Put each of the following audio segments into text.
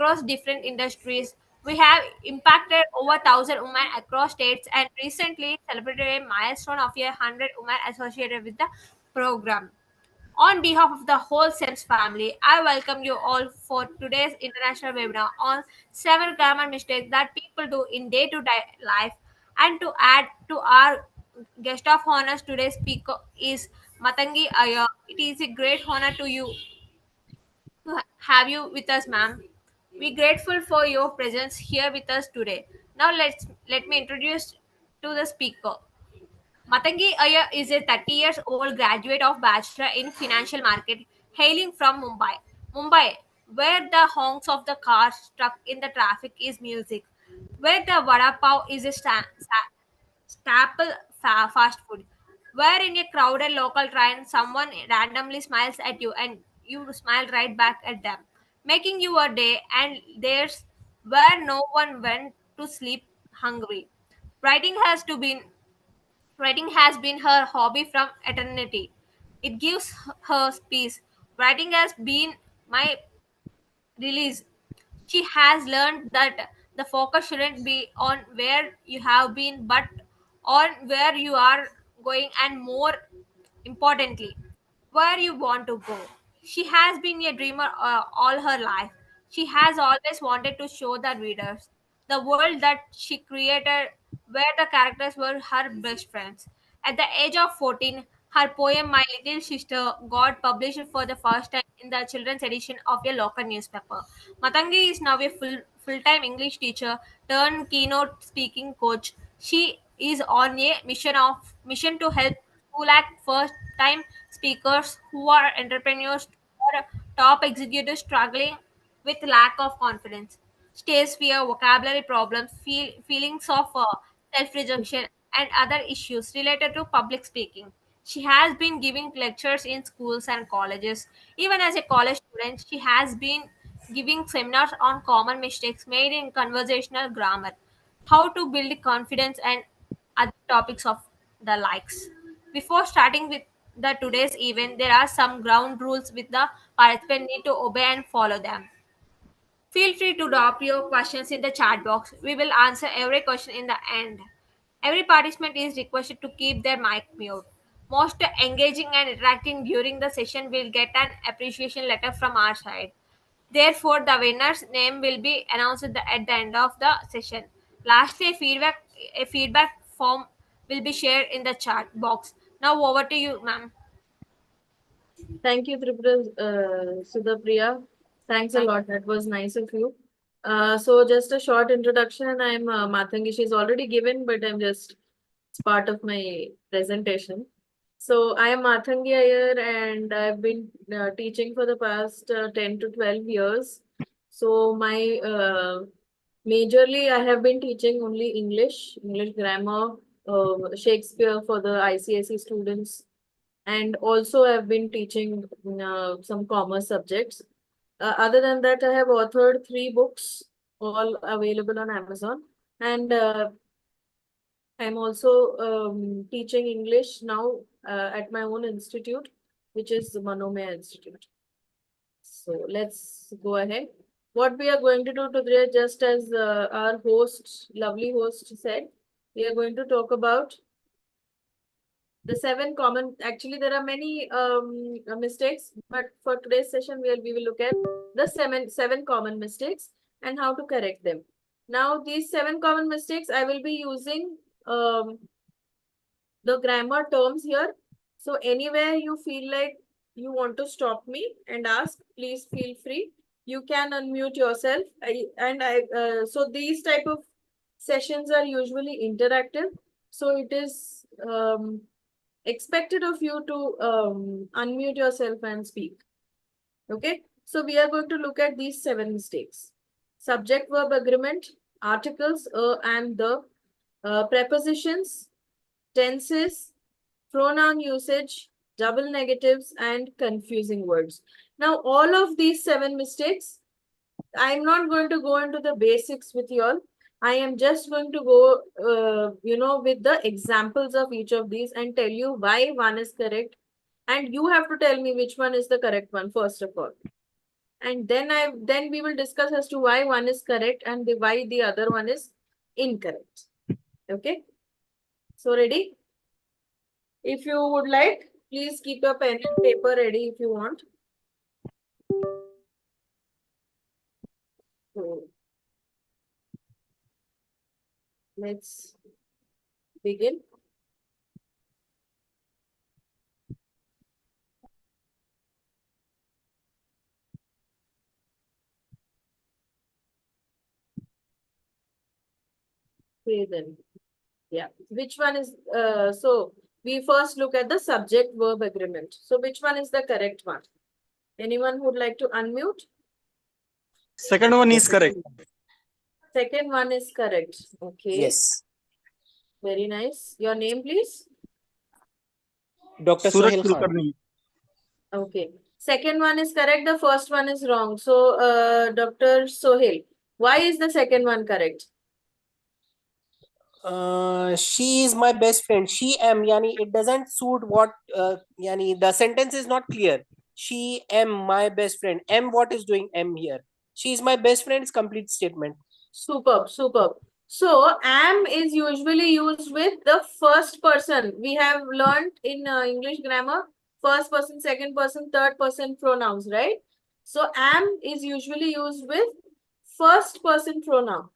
across different industries. We have impacted over 1,000 women across states and recently celebrated a milestone of 100 women associated with the program. On behalf of the whole SEMS family, I welcome you all for today's international webinar on 7 common mistakes that people do in day-to-day life. And to add to our guest of honor, today's speaker is Matangi Iyer. It is a great honor to have you with us, ma'am. We're grateful for your presence here with us today. Now let me introduce to the speaker. Matangi Iyer is a 30 years old graduate of Bachelor in Financial Market, hailing from Mumbai. Mumbai, where the honks of the cars stuck in the traffic is music, where the vada pav is a staple fast food, where in a crowded local train someone randomly smiles at you and you smile right back at them, making your day, and there's where no one went to sleep hungry. Writing has to be Writing has been her hobby from eternity. It gives her peace. Writing has been my release. She has learned that the focus shouldn't be on where you have been, but on where you are going, and more importantly, where you want to go. She has been a dreamer all her life. She has always wanted to show the readers the world that she created, where the characters were her best friends. At the age of 14, her poem My Little Sister got published for the first time in the children's edition of a local newspaper. Matangi is now a full-time English teacher turned keynote speaking coach. She is on a mission to help school act first time speakers who are entrepreneurs or top executives struggling with lack of confidence, stage fear, vocabulary problems, feelings of self rejection, and other issues related to public speaking. She has been giving lectures in schools and colleges. Even as a college student, she has been giving seminars on common mistakes made in conversational grammar, how to build confidence, and other topics of the likes. Before starting with the today's event, there are some ground rules with the participant need to obey and follow them. Feel free to drop your questions in the chat box. We will answer every question in the end. Every participant is requested to keep their mic mute. Most engaging and interacting during the session will get an appreciation letter from our side. Therefore, the winner's name will be announced at the end of the session. Lastly, a feedback form will be shared in the chat box. Now over to you, ma'am. Thank you, Tripura, Sudhapriya. Thanks a Thank lot. That was nice of you. So just a short introduction. I'm Matangi. She's already given, but it's part of my presentation. So I am Mathangi Iyer and I've been teaching for the past 10 to 12 years. So my majorly I have been teaching only English grammar, Shakespeare for the ICSE students, and also I've been teaching some commerce subjects. Other than that, I have authored 3 books, all available on Amazon, and I'm also teaching English now at my own institute, which is the Manomaya Institute. So let's go ahead. What we are going to do today, just as our host, lovely host said, we are going to talk about the 7 common. Actually, there are many mistakes, but for today's session, we will look at the seven common mistakes and how to correct them. Now, these 7 common mistakes, I will be using the grammar terms here. So anywhere you feel like you want to stop me and ask, please feel free. You can unmute yourself. So these type of sessions are usually interactive. So it is expected of you to unmute yourself and speak. Okay. So we are going to look at these 7 mistakes. Subject verb agreement, articles and the prepositions, tenses, pronoun usage, double negatives, and confusing words. Now, all of these 7 mistakes, I'm not going to go into the basics with you all. I am just going to go, with the examples of each of these and tell you why one is correct. And you have to tell me which one is the correct one, first of all. and then we will discuss as to why one is correct and why the other one is incorrect. Okay. So ready? If you would like, please keep your pen and paper ready if you want. So let's begin. Okay, then. Yeah. Which one is, so we first look at the subject verb agreement. So which one is the correct one? Anyone who would like to unmute? Second one is correct. Second one is correct. Okay. Yes. Very nice. Your name, please? Dr. Suraj Sohail Khan. Kulkarni. Okay. Second one is correct. The first one is wrong. So, Dr. Sohail, why is the second one correct? She is my best friend. She am, yani, it doesn't suit what, yani, the sentence is not clear. She am my best friend. Am, what is doing am here? She is my best friend is complete statement. Superb, superb. So, am is usually used with the first person. We have learned in English grammar, first person, second person, third person pronouns, right? So, am is usually used with first person pronoun,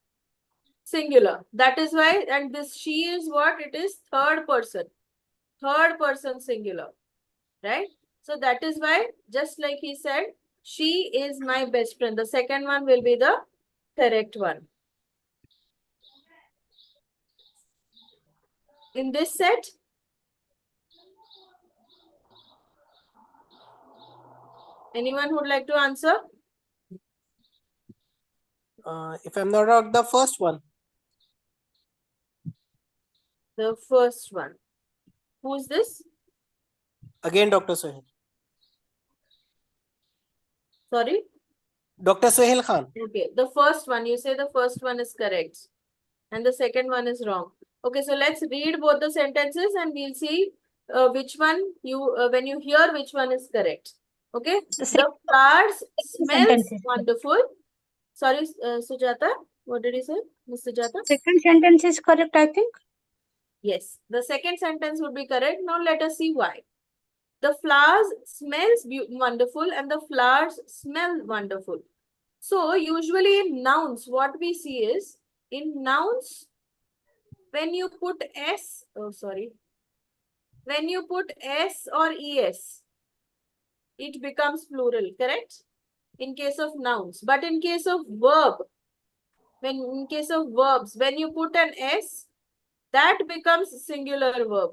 singular. That is why, and this she is what? It is third person singular, right? So, that is why, just like he said, she is my best friend. The second one will be the correct one. In this set, anyone who would like to answer? If I'm not wrong, the first one. The first one. Who's this? Again, Dr. Sohail. Sorry? Dr. Sohail Khan. Okay, the first one. You say the first one is correct. And the second one is wrong. Okay, so let's read both the sentences and we'll see which one you, when you hear which one is correct. Okay? The flowers smells Sentences. wonderful. Sorry, Sujata. What did you say, Miss Sujata? Second sentence is correct, I think. Yes, the second sentence would be correct. Now let us see why. The flowers smells wonderful and the flowers smell wonderful. So usually in nouns, what we see is, in nouns, when you put S, when you put S or ES, it becomes plural, correct? In case of nouns. But in case of verb, in case of verbs, when you put an S, that becomes singular verb.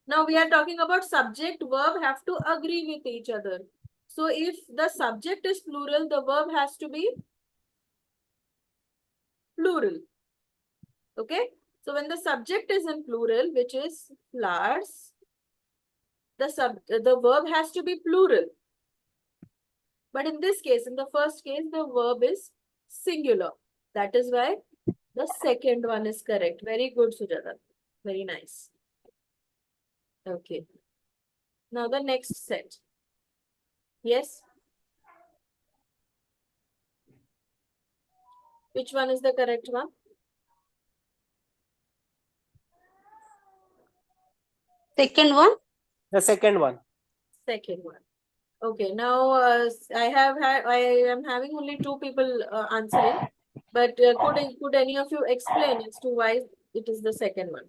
Now we are talking about subject, verb have to agree with each other. So if the subject is plural, the verb has to be plural. Okay. So when the subject is in plural, which is flowers, the verb has to be plural. But in this case, in the first case, the verb is singular. That is why the second one is correct. Very good, Sujata. Very nice. Okay. Now the next set. Yes. Which one is the correct one? Second one. The second one. Second one. Okay. Now I am having only two people answering. But could any of you explain as to why it is the second one?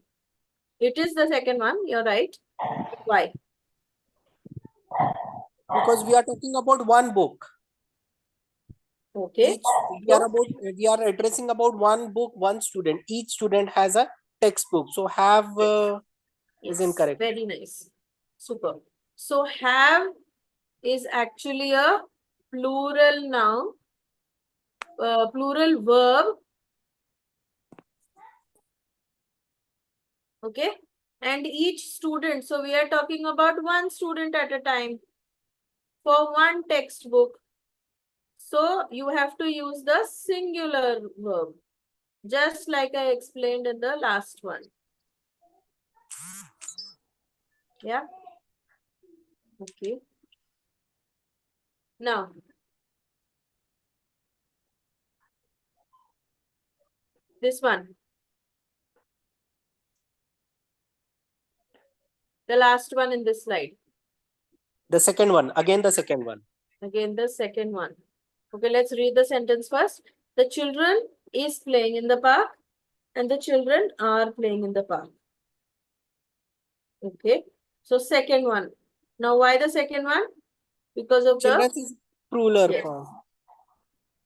It is the second one. You're right. Why? Because we are talking about one book. Okay. We are addressing about one book, one student. Each student has a textbook. So have is incorrect. Very nice. Super. So have is actually a plural noun, plural verb. Okay. And each student, so we are talking about one student at a time for one textbook. So you have to use the singular verb, just like I explained in the last one. Yeah. Okay. Now, this one. The last one in this slide. The second one, again the second one. Again, the second one. Okay, let's read the sentence first. The children is playing in the park and the children are playing in the park. Okay, so second one. Now, why the second one? Because of Children the is plural Yes. form.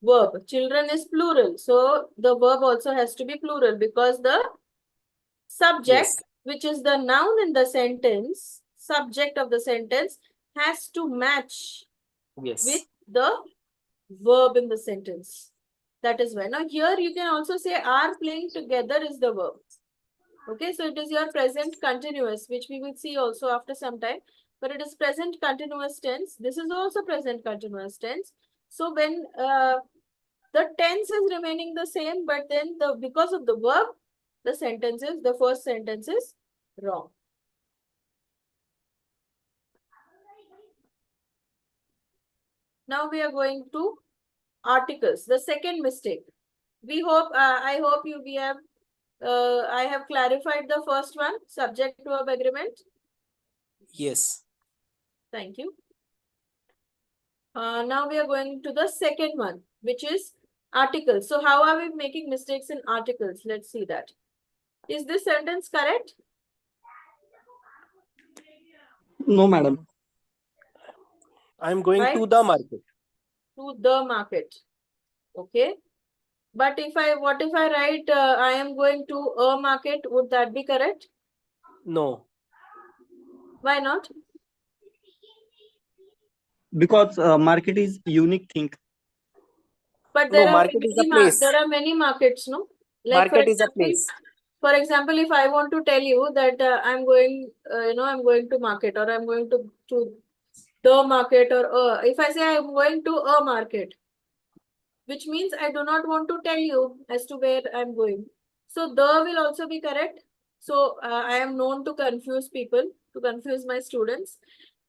verb. Children is plural. So, the verb also has to be plural because the subject, Yes. which is the noun in the sentence, subject of the sentence, has to match Yes. with the verb in the sentence. That is why. Now, here you can also say are playing together is the verb. Okay, so it is your present continuous, which we will see also after some time. But it is present continuous tense. This is also present continuous tense. So when the tense is remaining the same, but then because of the verb, the first sentence is wrong. Now we are going to articles. The second mistake. I hope I have clarified the first one, subject to verb agreement. Yes. Thank you. Now we are going to the second one, which is articles. So how are we making mistakes in articles? Let's see that. Is this sentence correct? No, madam. I'm going Right. to the market. To the market. Okay. But what if I write I am going to a market? Would that be correct? No. Why not? Because market is unique thing. But No, market is a place. there are many markets, no? Like Market is a place. For example, if I want to tell you that I'm going, I'm going to market or I'm going to the market or if I say I'm going to a market, which means I do not want to tell you as to where I'm going. So the will also be correct. So I am known to confuse people, to confuse my students.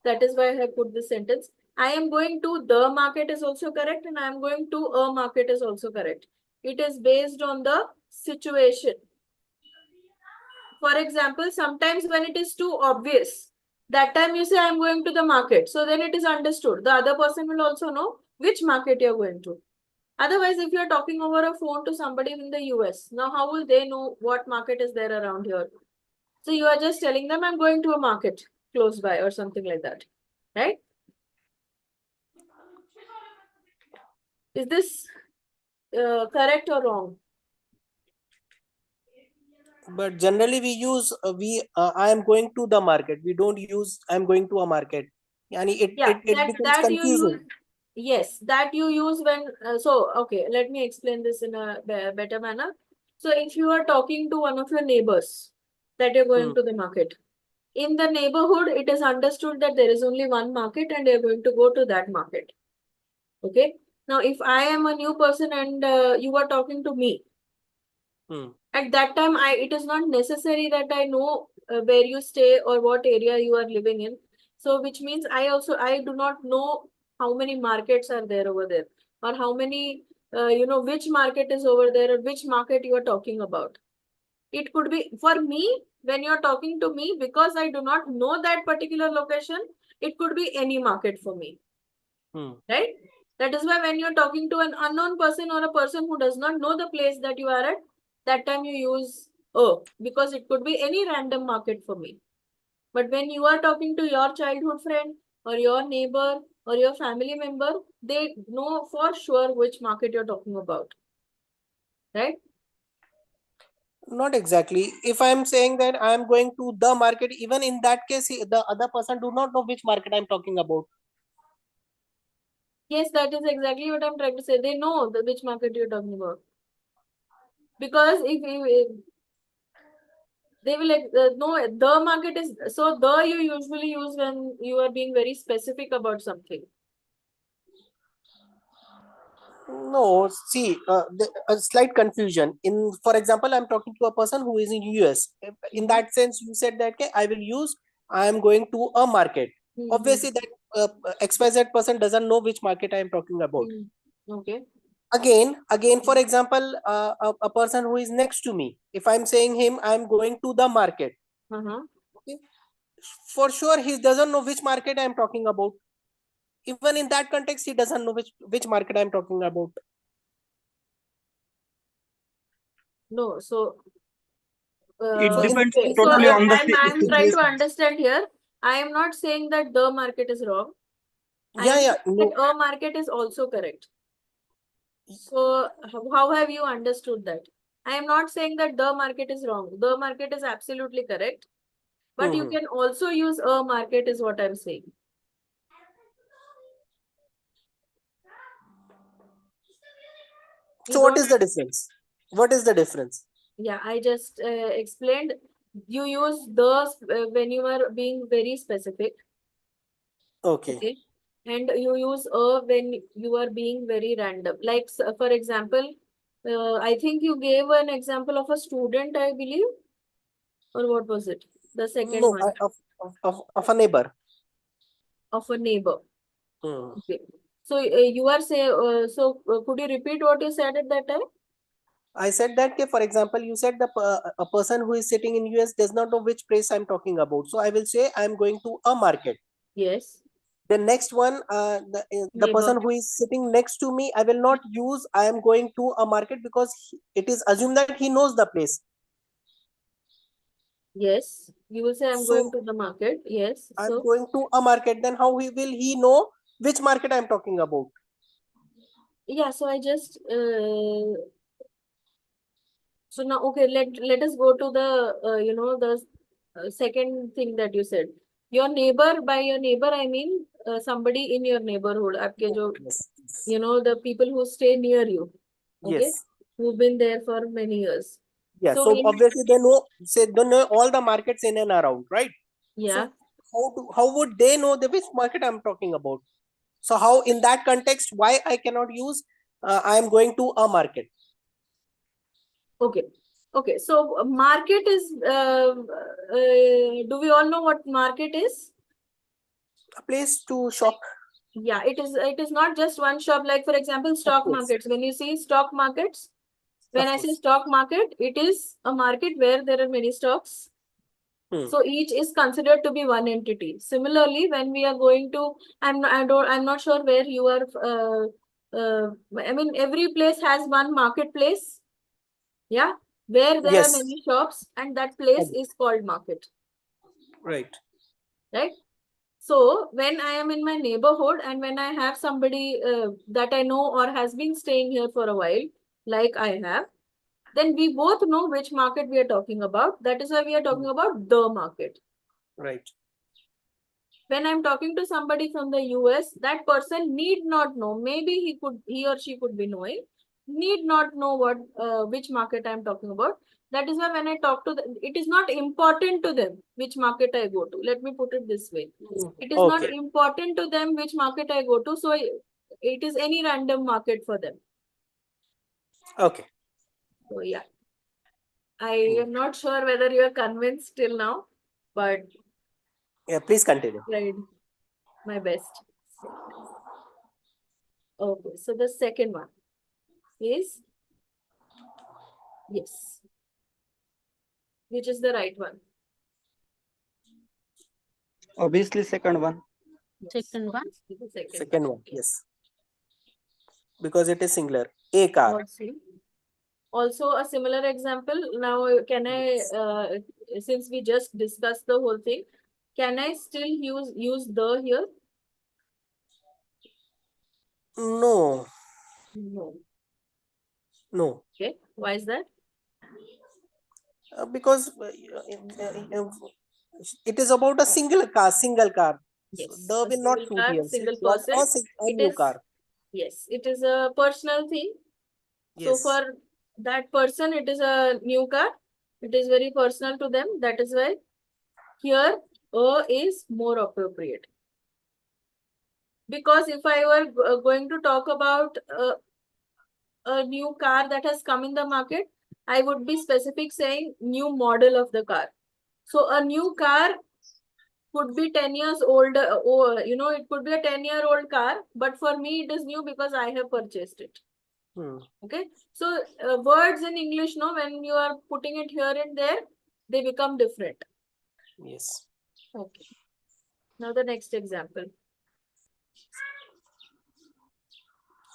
That is why I have put this sentence. I am going to the market is also correct and I am going to a market is also correct. It is based on the situation. For example, sometimes when it is too obvious, that time you say I'm going to the market. So then it is understood. The other person will also know which market you're going to. Otherwise, if you're talking over a phone to somebody in the US, now how will they know what market is there around here? So you are just telling them I'm going to a market close by or something like that, right? Is this correct or wrong? But generally we use I am going to the market. We don't use I'm going to a market. Yani it becomes that you confusing. use. Yes, that you use when okay, let me explain this in a better manner. So if you are talking to one of your neighbors that you're going to the market, in the neighborhood, it is understood that there is only one market and you're going to go to that market. Okay. Now, if I am a new person and you are talking to me, at that time, it is not necessary that I know where you stay or what area you are living in. So, which means I do not know how many markets are there over there or how many, which market is over there or which market you are talking about. It could be for me when you're talking to me because I do not know that particular location. It could be any market for me, right? That is why when you're talking to an unknown person or a person who does not know the place that you are at, that time you use because it could be any random market for me. But when you are talking to your childhood friend or your neighbor or your family member, they know for sure which market you're talking about, right? Not exactly. If I'm saying that I'm going to the market, even in that case, the other person do not know which market I'm talking about. Yes, that is exactly what I'm trying to say. They know which market you're talking about. Because if they will know the market is, so the you usually use when you are being very specific about something. No, see, a slight confusion. For example, I'm talking to a person who is in US. In that sense, you said that okay, I will use I am going to a market. Obviously, that XYZ person doesn't know which market I am talking about. Okay. Again, for example, a person who is next to me, if I'm saying him, I'm going to the market. Uh-huh. Okay. For sure, he doesn't know which market I'm talking about. Even in that context, he doesn't know which market I'm talking about. No, so It So in depends okay, so totally on the I'm trying to situation. understand here. I am not saying that the market is wrong. I am yeah, saying no, that a market is also correct. So how have you understood that? I am not saying that the market is wrong. The market is absolutely correct. But you Mhm. can also use a market is what I'm saying. You So what don't is the difference? What is the difference? Yeah, I just explained. You use the when you are being very specific, Okay. okay, and you use a when you are being very random. Like for example, I think you gave an example of a student, I believe, or what was it? The second No, one of a neighbor. of a neighbor. Hmm. Okay, so you are saying. Could you repeat what you said at that time? I said that, okay, for example, you said a person who is sitting in US does not know which place I'm talking about. So I will say I'm going to a market. Yes, The next one, the neighbor. person who is sitting next to me, I will not use I am going to a market because it is assumed that he knows the place. Yes, you will say I'm going So to the market. Yes, I'm so. going to a market. Then how will he know which market I'm talking about? Yeah, so I just so now okay, let us go to the the second thing that you said. Your neighbor, by your neighbor I mean somebody in your neighborhood. आपके जो Yes. Yes. the people who stay near you, okay, Yes. who've been there for many years. Yeah. So So obviously they know all the markets in and around, right? yeah, So how would they know the which market I'm talking about? So how in that context why I cannot use I am going to a market? okay, okay. So market is do we all know what market is? A place to shop. Yeah, it is not just one shop. Like for example, Of stock course. markets. When you see stock markets, when Of I say course. stock market, it is a market where there are many stocks. Hmm. So each is considered to be one entity. Similarly, when we are going to, I'm not sure where you are. I mean, every place has one marketplace. Yeah, where there are Yes. many shops, and that place is called market, Right. right? So when I am in my neighborhood and when I have somebody that I know or has been staying here for a while, like I have, then we both know which market we are talking about. That is why we are talking about the market. Right. When I'm talking to somebody from the US, that person need not know. Maybe he or she could be knowing, need not know what which market I'm talking about. That is why when I talk to them, it is not important to them which market I go to. Let me put it this way. It is not Okay. important to them which market I go to. So it is any random market for them. Okay. So yeah. I am not sure whether you are convinced till now, but Yeah, please continue. tried my best. Okay, so the second one is yes. Which is the right one? Obviously, second one. Second one. The second Second one. Yes. Because it is singular. A car. Also a similar example. Now, can I, since we just discussed the whole thing, can I still use the here? No. No. No. Okay. Why is that? Because it is about a single car. Single car. So Yes. the A will not single suit car, here. So single it was person. a It new is, car. yes, it is a personal thing. So Yes. for that person, it is a new car. It is very personal to them. That is why here a is more appropriate. Because if I were going to talk about a new car that has come in the market, I would be specific saying new model of the car. So a new car could be 10 years old, or it could be a 10-year-old car, but for me it is new because I have purchased it. Hmm. Okay, so words in English, no, when you are putting it here and there, they become different. Yes. Okay. Now the next example.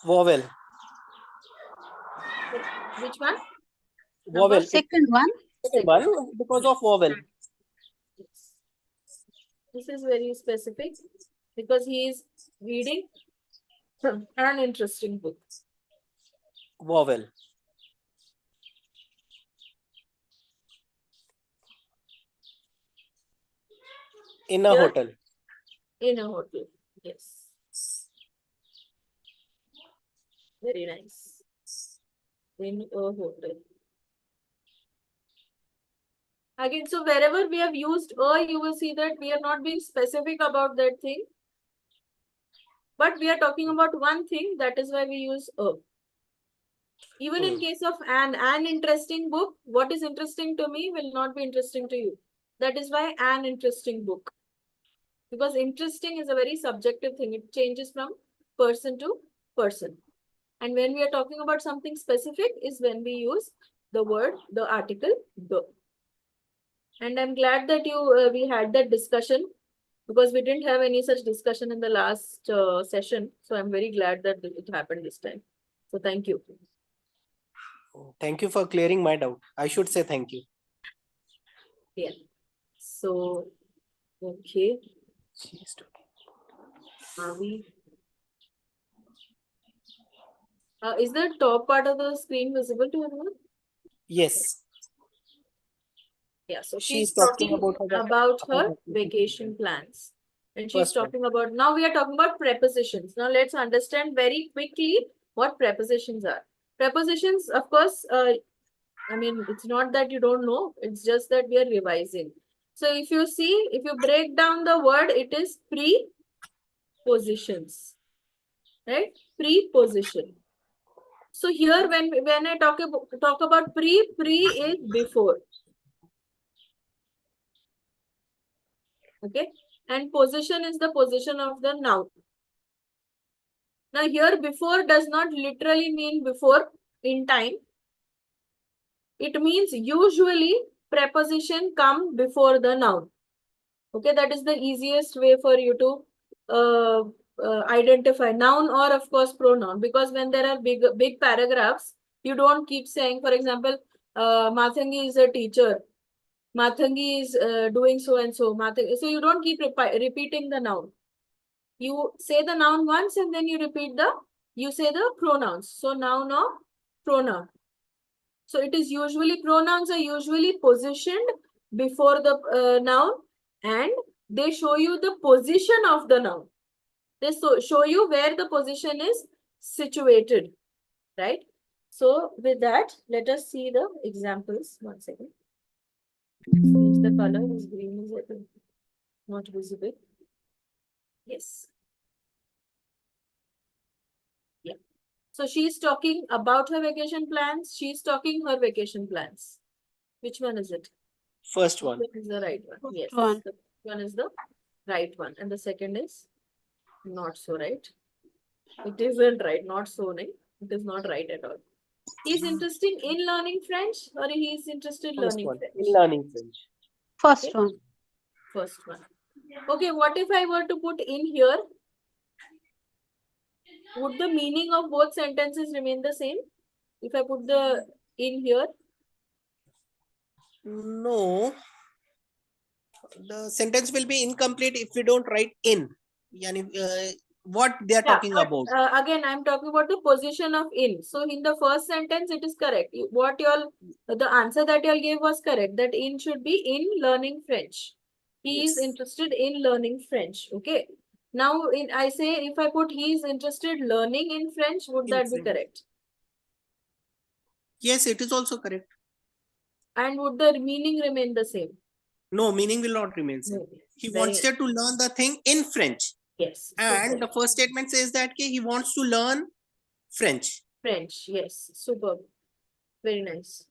Vowel. Which one? Vowel. Number? Second one. Second one because of vowel. Yes. This is very specific because he is reading an interesting book. Vowel. In a Here? hotel. In a hotel. Yes. Very nice. In a hotel. Again, so wherever we have used a, you will see that we are not being specific about that thing. But we are talking about one thing, that is why we use a. Even in case of an interesting book, what is interesting to me will not be interesting to you. That is why an interesting book. Because interesting is a very subjective thing. It changes from person to person. And when we are talking about something specific is when we use the word, the article, the. And I'm glad that we had that discussion because we didn't have any such discussion in the last session. So I'm very glad that it happened this time. So thank you. Thank you for clearing my doubt. I should say thank you. Yeah. So, okay. Are we? Is the top part of the screen visible to everyone? Yes. Yeah, so She's she's talking talking about her vacation plans. And she's First one. talking about, now we are talking about prepositions. Now let's understand very quickly what prepositions are. Prepositions, of course, I mean, it's not that you don't know, it's just that we are revising. So if you see, if you break down the word, it is prepositions, right? Preposition. So here, when I talk about pre is before. Okay, and position is the position of the noun. Now here before does not literally mean before in time. It means usually preposition come before the noun. Okay, that is the easiest way for you to identify noun or of course pronoun, because when there are big paragraphs, you don't keep saying, for example, Mathangi is a teacher. Mathangi is doing so and so. So you don't keep repeating the noun. You say the noun once and then you say the pronouns. So noun or pronoun. So it is usually, pronouns are usually positioned before the noun and they show you the position of the noun. They show you where the position is situated, right? So with that, let us see the examples. 1 second. Change the color, is green is not visible. Yes. Yeah. So she's talking about her vacation plans. She's talking her vacation plans. Which one is it? First one. Is the right one. Yes. One. The one is the right one. And the second is not so right. It isn't right. Not so right. It is not right at all. He's interested in learning French or he is interested in First learning one. French? In learning French. First Okay. one. First one. Okay, what if I were to put in here? Would the meaning of both sentences remain the same? If I put the in here? No. The sentence will be incomplete if we don't write in. Yani, what they are talking but, about. again, I'm talking about the position of in. So in the first sentence, it is correct. The answer that you all gave was correct. That in should be in learning French. He is Yes. interested in learning French. Okay. Now, I say if I put he is interested learning in French, would In that be French. correct? Yes, it is also correct. And would the meaning remain the same? No, meaning will not remain same. No. He Very wants her to learn the thing in French. Yes. And super. the first statement says that he wants to learn French. French. Yes. Superb. Very nice.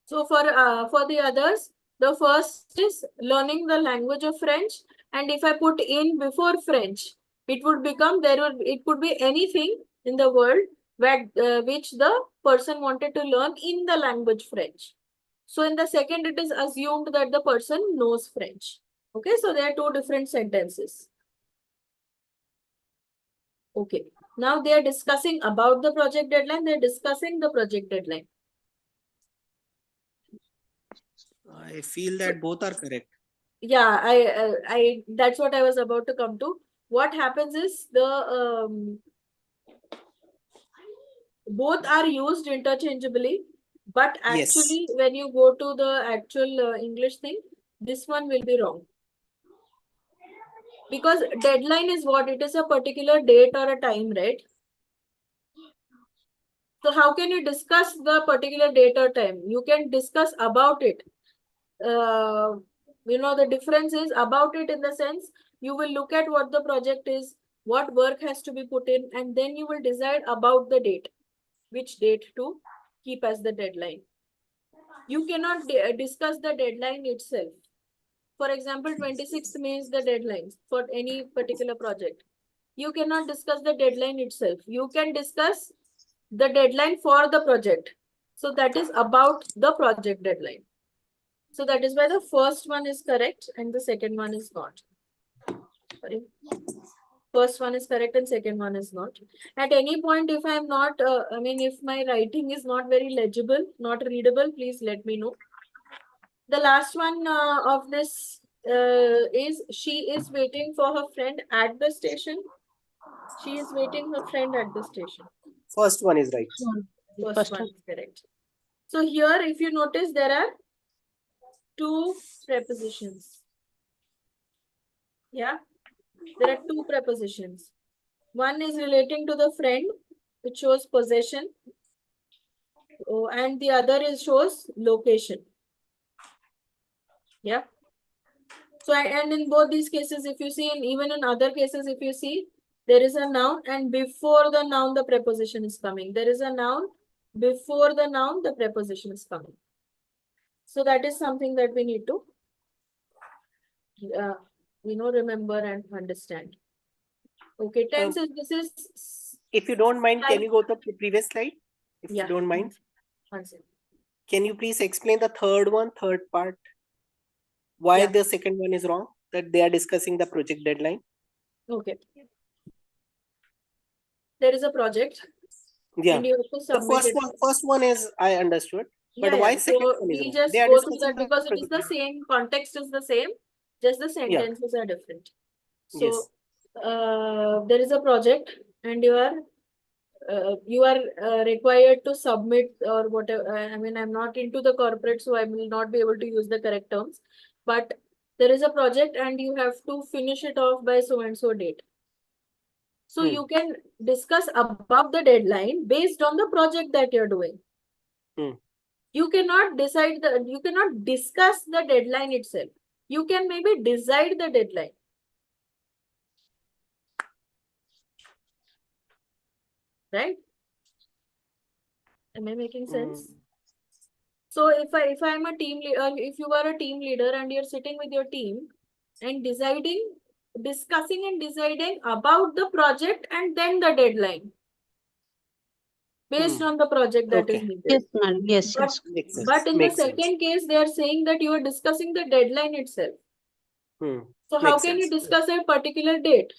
So for the others, The first is learning the language of French, and if I put in before French, it would become it could be anything in the world which the person wanted to learn in the language French. So in the second, it is assumed that the person knows French. Okay, so there are two different sentences. Okay, now they are discussing about the project deadline. They are discussing the project deadline. I feel that both are correct. Yeah, that's what I was about to come to. What happens is both are used interchangeably, but Yes. actually when you go to the actual English thing, this one will be wrong. Because deadline is what? It is a particular date or a time, right? So how can you discuss the particular date or time? You can discuss about it. The difference is about it in the sense you will look at what the project is, what work has to be put in, and then you will decide about the date, which date to keep as the deadline. You cannot discuss the deadline itself. For example, 26th May is the deadline for any particular project. You cannot discuss the deadline itself. You can discuss the deadline for the project. So that is about the project deadline. So that is why the first one is correct and the second one is not. Sorry. First one is correct and second one is not. At any point, if I'm not, if my writing is not very legible, not readable, please let me know. The last one of this is she is waiting for her friend at the station. She is waiting her friend at the station. First one is right. First one is correct. So here, if you notice, there are two prepositions. Yeah, there are two prepositions. One is relating to the friend, which shows possession, and the other is shows location. Yeah. So, and in both these cases, if you see, and even in other cases, if you see, there is a noun, and before the noun, the preposition is coming. There is a noun, before the noun, the preposition is coming. So that is something that we need to, remember and understand. Okay, tenses, this is... If you don't mind, can you go to the previous slide? If Yeah. you don't mind. One second. Can you please explain the third part? Why Yeah. the second one is wrong? That they are discussing the project deadline. Okay. There is a project. Yeah. And you have to The submit it. first one is I understood. But Yeah, why yeah. second So one is we wrong? just They are go through discussing that because it is project the deadline. same, context is the same, just the sentences are different. So Yes. there is a project and you are required to submit or whatever. I'm not into the corporate, so I will not be able to use the correct terms. But there is a project and you have to finish it off by so and so date. So you can discuss about the deadline based on the project that you're doing. You cannot you cannot discuss the deadline itself. You can maybe decide the deadline. Right? Am I making sense? So if I'm a team leader, if you are a team leader and you're sitting with your team and discussing and deciding about the project and then the deadline based on the project that is needed. Yes, madam. Yes, yes. But in the second case, they are saying that you are discussing the deadline itself. So how can you discuss a particular date?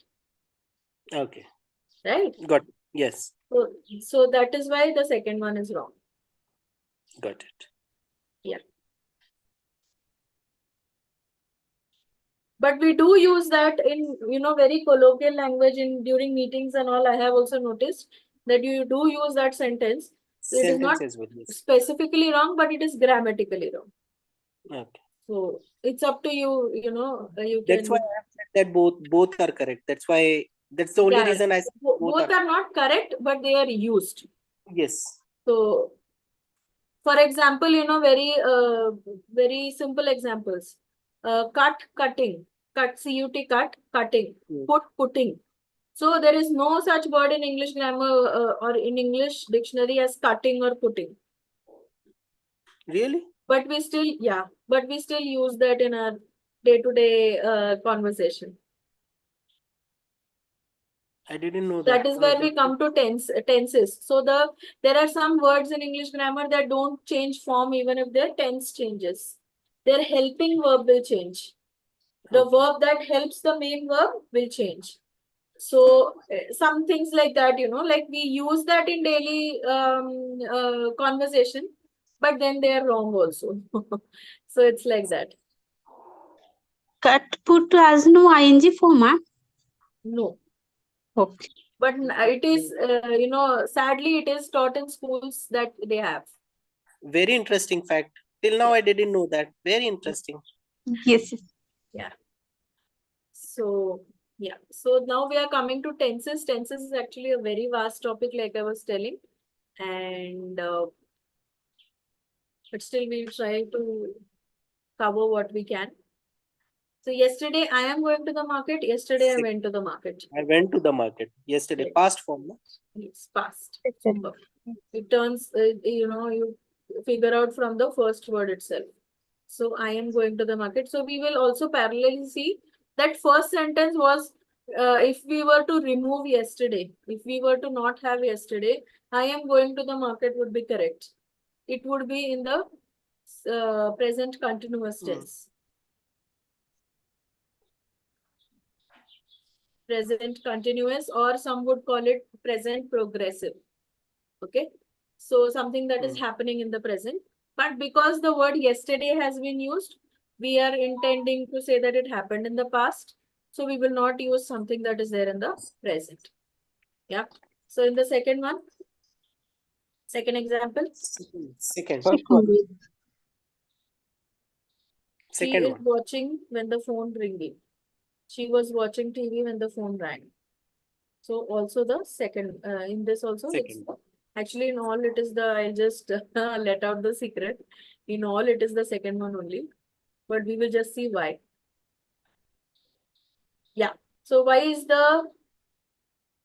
Okay. Right? Got it. Yes. So that is why the second one is wrong. Got it. Yeah. But we do use that in, very colloquial language during meetings and all. I have also noticed that you do use that sentence. So it is not specifically wrong, but it is grammatically wrong. Okay. So it's up to you, That's why I have said that both are correct. That's the only reason I said both are not correct, but they are used. Yes. So, for example, very simple examples. Cutting, C-U-T, cutting, putting. So there is no such word in English grammar or in English dictionary as cutting or putting. Really? but we still use that in our day-to-day conversation. I didn't know that. That is where we come to tenses. So there are some words in English grammar that don't change form even if their tense changes. Their helping verb will change. The Okay. verb that helps the main verb will change. So some things like that, like we use that in daily conversation, but then they are wrong also. So it's like that. Cut put as no ing format. No, Okay. but it is, sadly, it is taught in schools that they have. Very interesting fact. Till now, I didn't know that. Very interesting. Yes. Yeah. So, yeah. So now we are coming to tenses. Tenses is actually a very vast topic, like I was telling. And but still we'll try to cover what we can. So yesterday I am going to the market. Yesterday I went to the market. I went to the market yesterday. Yes. Past form. No? It's past. It turns, you figure out from the first word itself. So I am going to the market. So we will also parallelly see that first sentence was, if we were to remove yesterday, if we were to not have yesterday, I am going to the market would be correct. It would be in the present continuous tense. Present continuous, or some would call it present progressive. Okay. So something that is happening in the present. But because the word yesterday has been used, we are intending to say that it happened in the past. So we will not use something that is there in the present. Yeah. So in the second one, second example. Second. First one. She Second is one. watching when the phone ringing. She was watching TV when the phone rang. So also the second, in this also, it's Second. actually in all it is the, I just let out the secret. In all it is the second one only, but we will just see why. Yeah. So why is the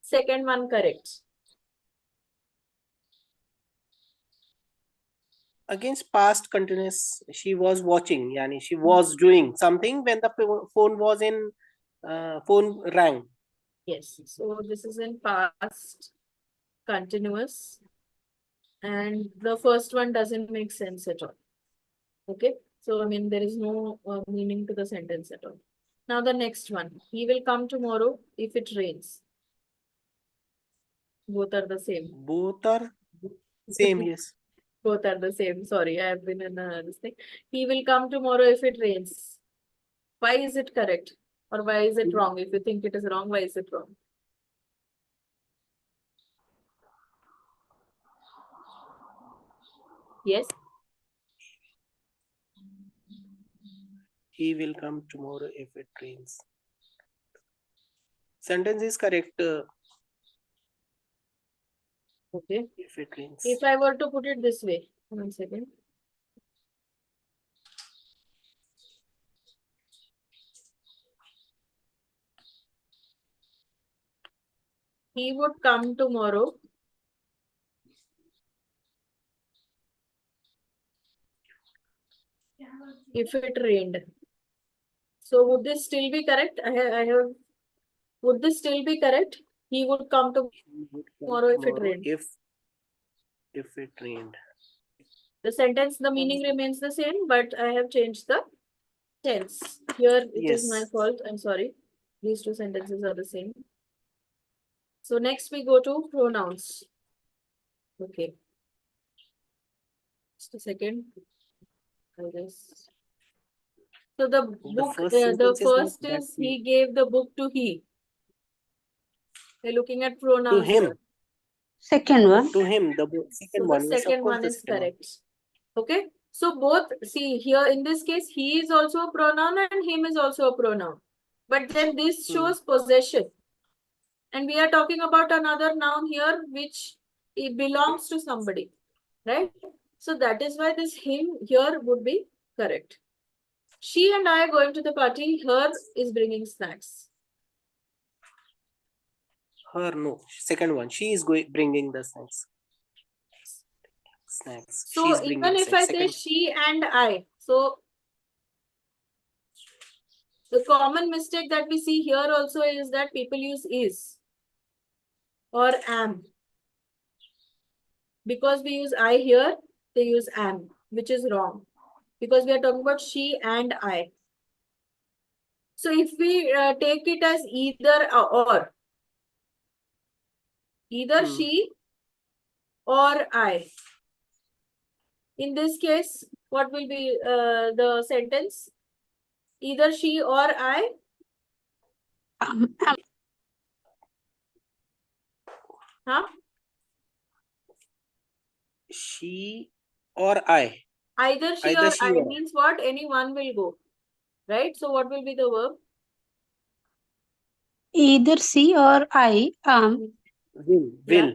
second one correct? Against past continuous, she was watching. Yani she was doing something when the phone was in, phone rang. Yes. So this is in past continuous, and the first one doesn't make sense at all. Okay. So I mean there is no meaning to the sentence at all. Now the next one. He will come tomorrow if it rains. Both are the same. Both are same. Yes. Both are the same. Sorry, I have been in this thing. He will come tomorrow if it rains. Why is it correct? Or why is it wrong? If you think it is wrong, why is it wrong? Yes? He will come tomorrow if it rains. Sentence is correct. Okay. If it rains. If I were to put it this way, 1 second. He would come tomorrow if it rained. So would this still be correct? Would this still be correct? He would come tomorrow if it rained. If it rained. The sentence, the meaning remains the same, but I have changed the tense. Here it is my Yes. fault. I'm sorry. These two sentences are the same. So next we go to pronouns. Okay. Just a second. I guess. So the book, first the sentence is first not that is he gave the book to he. We're looking at to pronouns him. here. Second one. To him. The second So one. the Yes, of second course, one the is second one. correct. Okay. So both, see here in this case, he is also a pronoun and him is also a pronoun. But then this shows possession. And we are talking about another noun here, which it belongs to somebody, right? So that is why this him here would be correct. She and I are going to the party. Her is bringing snacks. Her, no. Second one. She is bringing the snacks. Snacks. So She's bringing even if I say second. she and I, so the common mistake that we see here also is that people use is or am. Because we use I here, they use am, which is wrong. Because we are talking about she and I. So if we take it as either or, either Hmm. she or I. In this case, what will be the sentence? Either she or I. Am. Huh? She or I. Either she Either or she I or means what? Any one will go. Right? So what will be the verb? Either she or I am. will. Yeah. Will.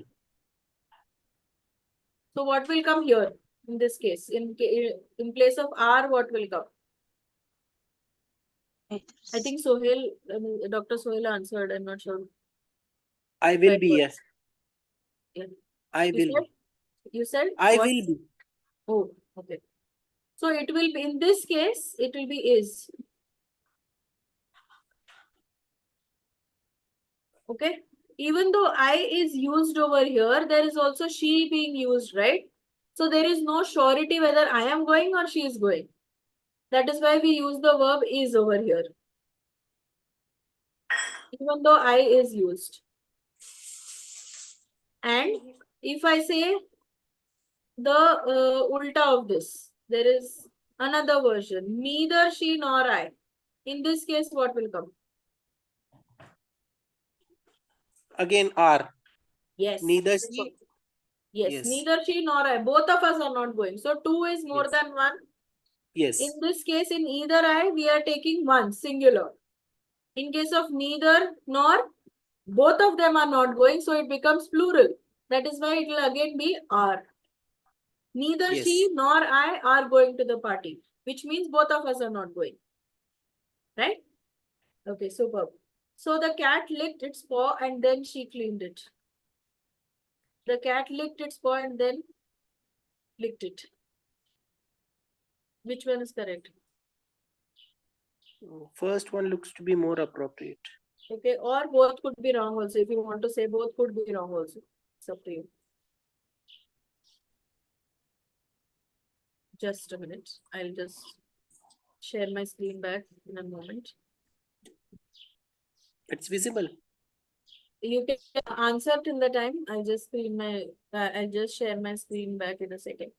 So what will come here in this case? In place of are, what will come? I think Sohail, Dr. Sohail answered. I'm not sure. I will Right be. word. Yes. Yeah. I You will said? be. You said I what? will be. Oh, okay. So it will be, in this case, it will be is. Okay. Even though I is used over here, there is also she being used, right? So there is no surety whether I am going or she is going. That is why we use the verb is over here. Even though I is used. And if I say the ulta of this, there is another version. Neither she nor I. In this case, what will come? Again are. Yes. Neither. Yes, Yes. neither she nor I. Both of us are not going. So two is more Yes. than one. Yes. In this case, in either I, we are taking one, singular. In case of neither nor, both of them are not going, so it becomes plural. That is why it will again be are. Neither Yes. she nor I are going to the party, which means both of us are not going. Right? Okay, superb. So the cat licked its paw and then she cleaned it. The cat licked its paw and then licked it. Which one is correct? First one looks to be more appropriate. Okay, or both could be wrong also. If you want to say both could be wrong also. It's up to you. Just a minute. I'll just share my screen back in a moment. It's visible. You can answer till the time. I'll just I'll just share my screen back in a second.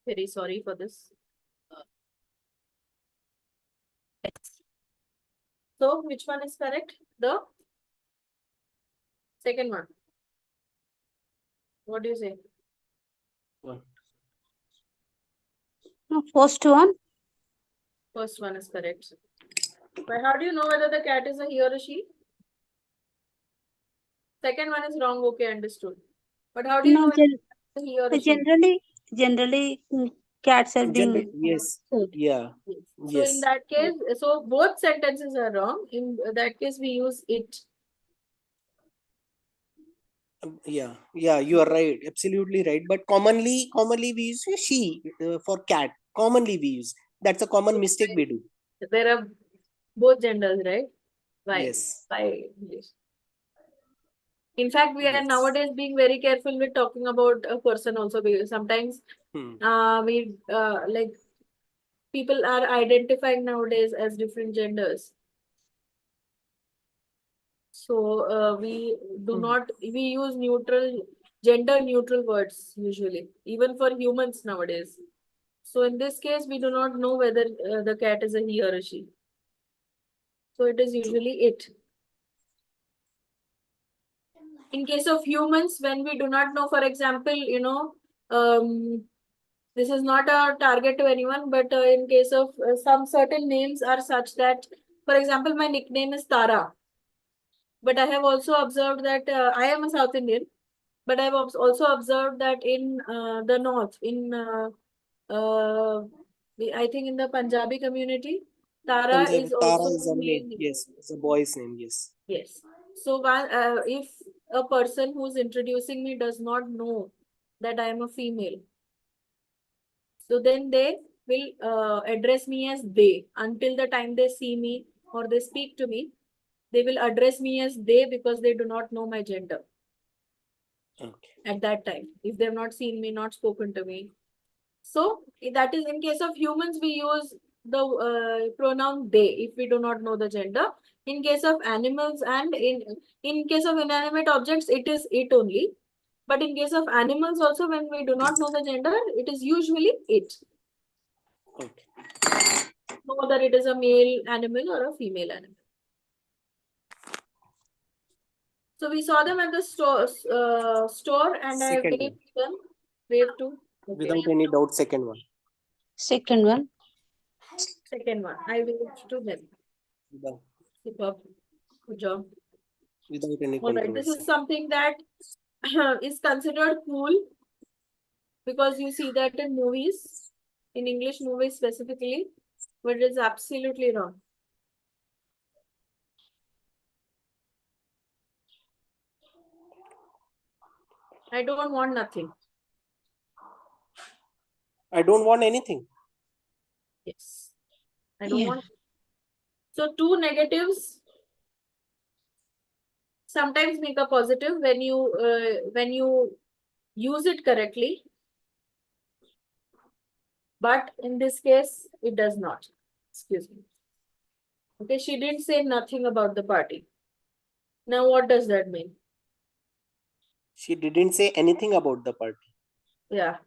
Very sorry for this. So, which one is correct? The second one. What do you say? First one. First one is correct. But how do you know whether the cat is a he or a she? Second one is wrong. Okay, understood. But how do you No, know whether it's a he or a she? generally, cats are Generally, being yes. food. Yeah. Yes. So in Yes. that case, so both sentences are wrong. In that case, we use it. Yeah. Yeah. You are right. Absolutely right. But commonly we use she for cat. Commonly we use. That's a common mistake we do. There are both genders, right? Why? Yes. Why English? In fact, we are Yes. nowadays being very careful with talking about a person also, because sometimes Hmm. we like people are identifying nowadays as different genders. So we do not, we use gender neutral words usually, even for humans nowadays. So in this case, we do not know whether the cat is a he or a she. So it is usually it. In case of humans, when we do not know, for example, this is not a target to anyone, but in case of some certain names are such that, for example, my nickname is Tara. But I have also observed that I am a South Indian, but I have also observed that in the north, I think in the Punjabi community, Tara is Tara also is a male name. name. Yes, it's a boy's name. Yes. Yes. So if a person who's introducing me does not know that I am a female, so then they will address me as they until the time they see me or they speak to me. They will address me as they because they do not know my gender Okay. at that time. If they have not seen me, not spoken to me. So that is in case of humans, we use the pronoun they if we do not know the gender. In case of animals and in case of inanimate objects, it is it only. But in case of animals also, when we do not know the gender, it is usually it. Okay. Whether it is a male animal or a female animal. So we saw them at the store and I Second waved one. them. Wave to. Okay. Without any doubt, second one. Second one. Second one. I waved to them. Without, Superb. Good job. without any All right. This controversy. is something that is considered cool because you see that in movies, in English movies specifically, but it is absolutely wrong. I don't want nothing. I don't want anything. Yes. I don't Yeah. want. So two negatives sometimes make a positive when you use it correctly. But in this case, it does not. Excuse me. Okay, she didn't say nothing about the party. Now, what does that mean? She didn't say anything about the party. Yeah.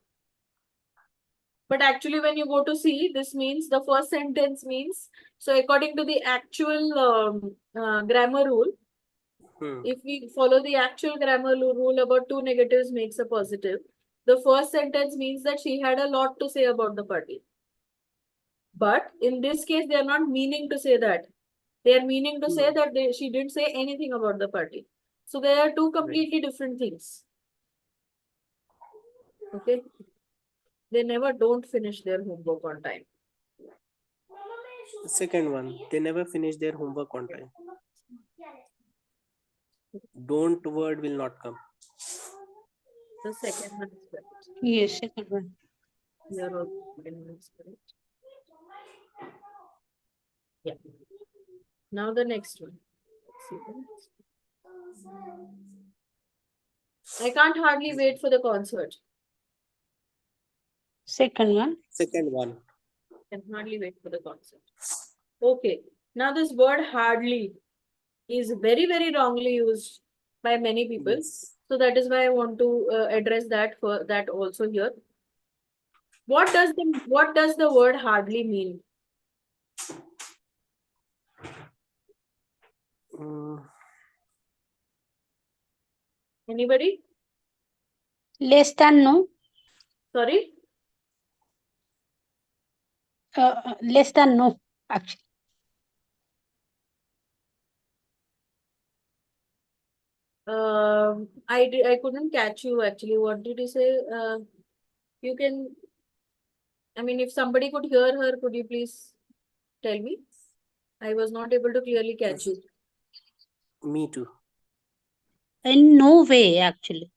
But actually, when you go to see, this means the first sentence means, so according to the actual grammar rule, if we follow the actual grammar rule about two negatives makes a positive, the first sentence means that she had a lot to say about the party. But in this case, they are not meaning to say that. They are meaning to say that she didn't say anything about the party. So there are two completely different things. Okay. They never don't finish their homework on time. The second one, they never finish their homework on time. Don't word will not come. The second one is correct. Yes, second one. Your opinion is correct. Yeah. Now the next one. Let's see the next one. I can't hardly wait for the concert. Second one. Second one. Can hardly wait for the concert. Okay. Now this word hardly is very, very wrongly used by many people. Yes. So that is why I want to address that for that also here. What does the word hardly mean? Anybody? Less than no. Sorry? Less than no, actually. I couldn't catch you actually. What did you say? You can. I mean, if somebody could hear her, could you please tell me? I was not able to clearly catch you. Me too. In no way, actually.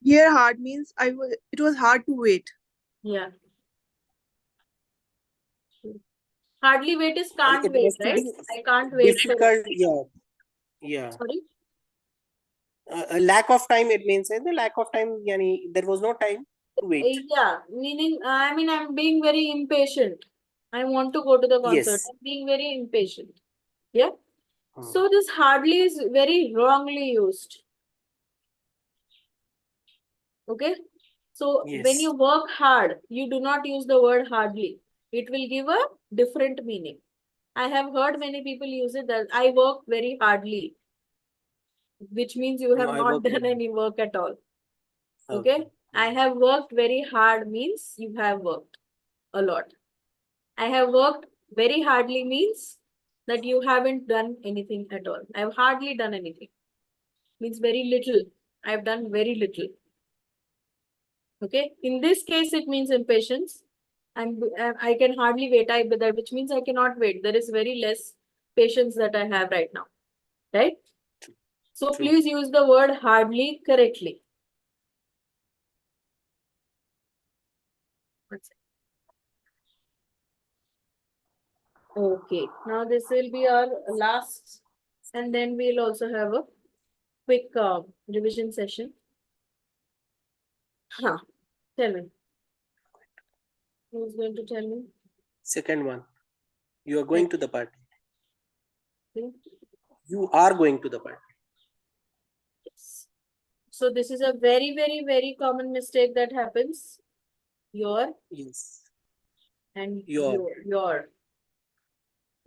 Here hard means it was hard to wait. Yeah. Hardly wait is can't It wait, has to right? be I can't wait for difficult. Yeah. Yeah. Sorry? A lack of time, it means the lack of time. Yani, there was no time to wait. Yeah, meaning I mean I'm being very impatient. I want to go to the concert. Yes. I'm being very impatient. Yeah. Hmm. So this hardly is very wrongly used. Okay. So when Yes. you work hard, you do not use the word hardly. It will give a different meaning. I have heard many people use it that I work very hardly, which means you No, have I not work done very- any work at all. Okay. I have worked very hard means you have worked a lot. I have worked very hardly means that you haven't done anything at all. I have hardly done anything. Means very little. I have done very little. Okay. In this case, it means impatience. I can hardly wait. Which means I cannot wait. There is very less patience that I have right now. Right? So True. please use the word hardly correctly. One second. Okay, now this will be our last, and then we'll also have a quick revision session. Huh. Tell me. Who's going to tell me? Second one. You are going to the party. Okay. You are going to the party. Yes. So this is a very, very, very common mistake that happens. Your Yes. and Your. your.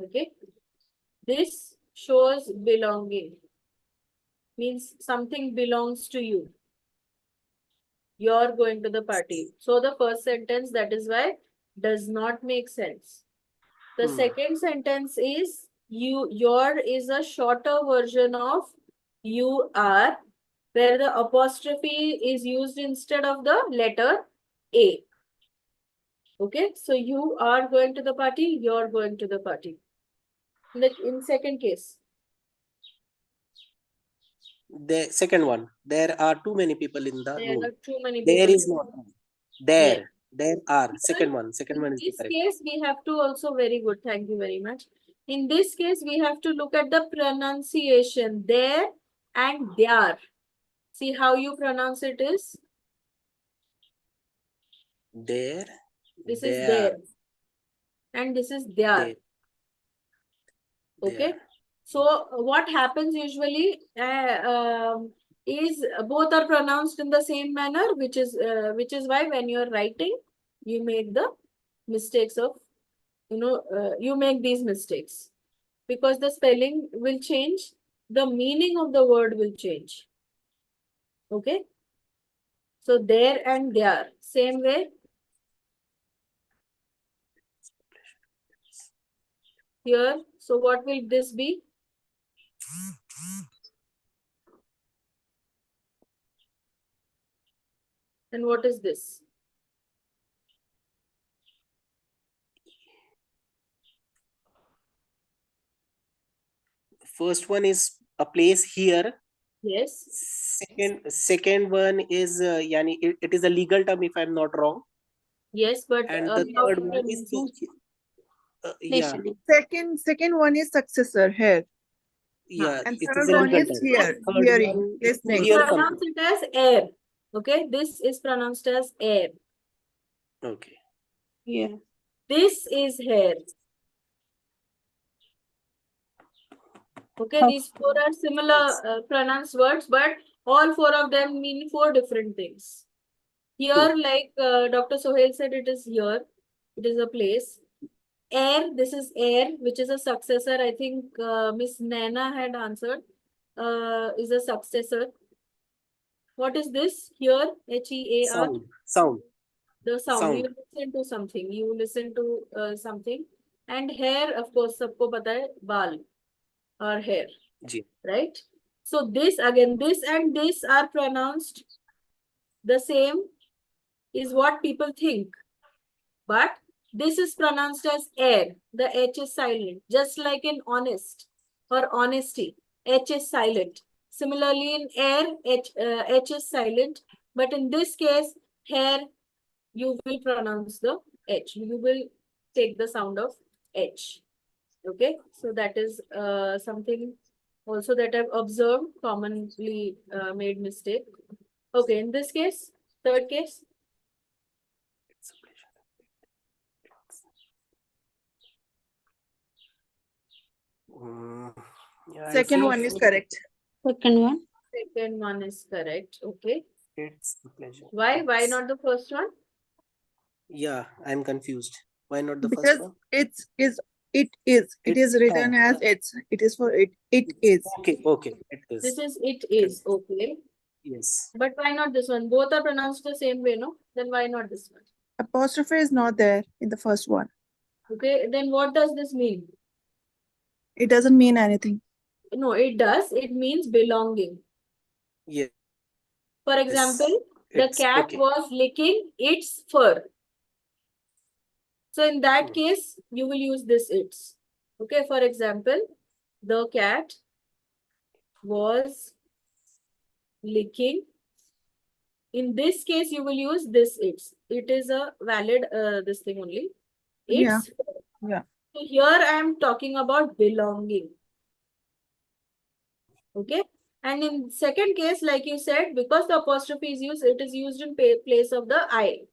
Okay. This shows belonging. Means something belongs to you. You're going to the party. So the first sentence, that is why, does not make sense. The second sentence is your is a shorter version of you are, where the apostrophe is used instead of the letter A. Okay, so you are going to the party, you're going to the party. In second case, The second one. There are too many people in the there room. are too many people. There is not. There. Yes. There are. Second one. Second In one is the this correct. case, we have to also, very good, thank you very much. In this case, we have to look at the pronunciation, there and there. See how you pronounce it is? There. This is There. there. And this is there. There. Okay. There. So what happens usually is both are pronounced in the same manner, which is why when you're writing, you make the mistakes of, you make these mistakes because the spelling will change, the meaning of the word will change. Okay. So there and there, same way. Here, so what will this be? And what is this? First one is a place here. Yes. Second one is yani it is a legal term if I'm not wrong. Yes, but And how the to third one pronounce is it? yeah. Second one is successor, here. Yeah. And It third is a one legal is term. here, Third hearing, one listening. hear Pronounce something. it as air. Okay, this is pronounced as air. Okay. Yeah. This is hair. Okay, these four are similar pronounced words, but all four of them mean four different things. Here, like Dr. Sohail said, it is here. It is a place. Air, this is air, which is a successor. I think Miss Naina had answered. Is a successor. What is this here? H-E-A-R. Sound. The sound. Sound. You listen to something. You listen to something. And hair, of course, sabko pata hai, baal or hair. Ji. Right? So this again, this and this are pronounced the same is what people think. But this is pronounced as air. The H is silent. Just like in honest or honesty, H is silent. Similarly in air, H is silent. But in this case, hair, you will pronounce the H. You will take the sound of H. Okay, so that is something also that I've observed, commonly made mistake. Okay, in this case, third case. Yeah, I Second feel one is correct. Second one. Second one is correct. Okay. it's a pleasure. Why? Why not the first one? Yeah, I'm confused. Why not the first Because one? it is written as it is for it is. Okay. It is. This is it is. Okay. Yes. But why not this one? Both are pronounced the same way, no? Then why not this one? Apostrophe is not there in the first one. Okay, then what does this mean? It doesn't mean anything. No, it does. It means belonging. Yes. For example, the It's cat okay. was licking its fur. So in that Hmm. case, you will use this its. Okay, for example, the cat was licking. In this case, you will use this its. It is a valid this thing only. Yeah. Its. Yeah. So here I am talking about belonging. Okay. And in second case, like you said, because the apostrophe is used, it is used in place of the I.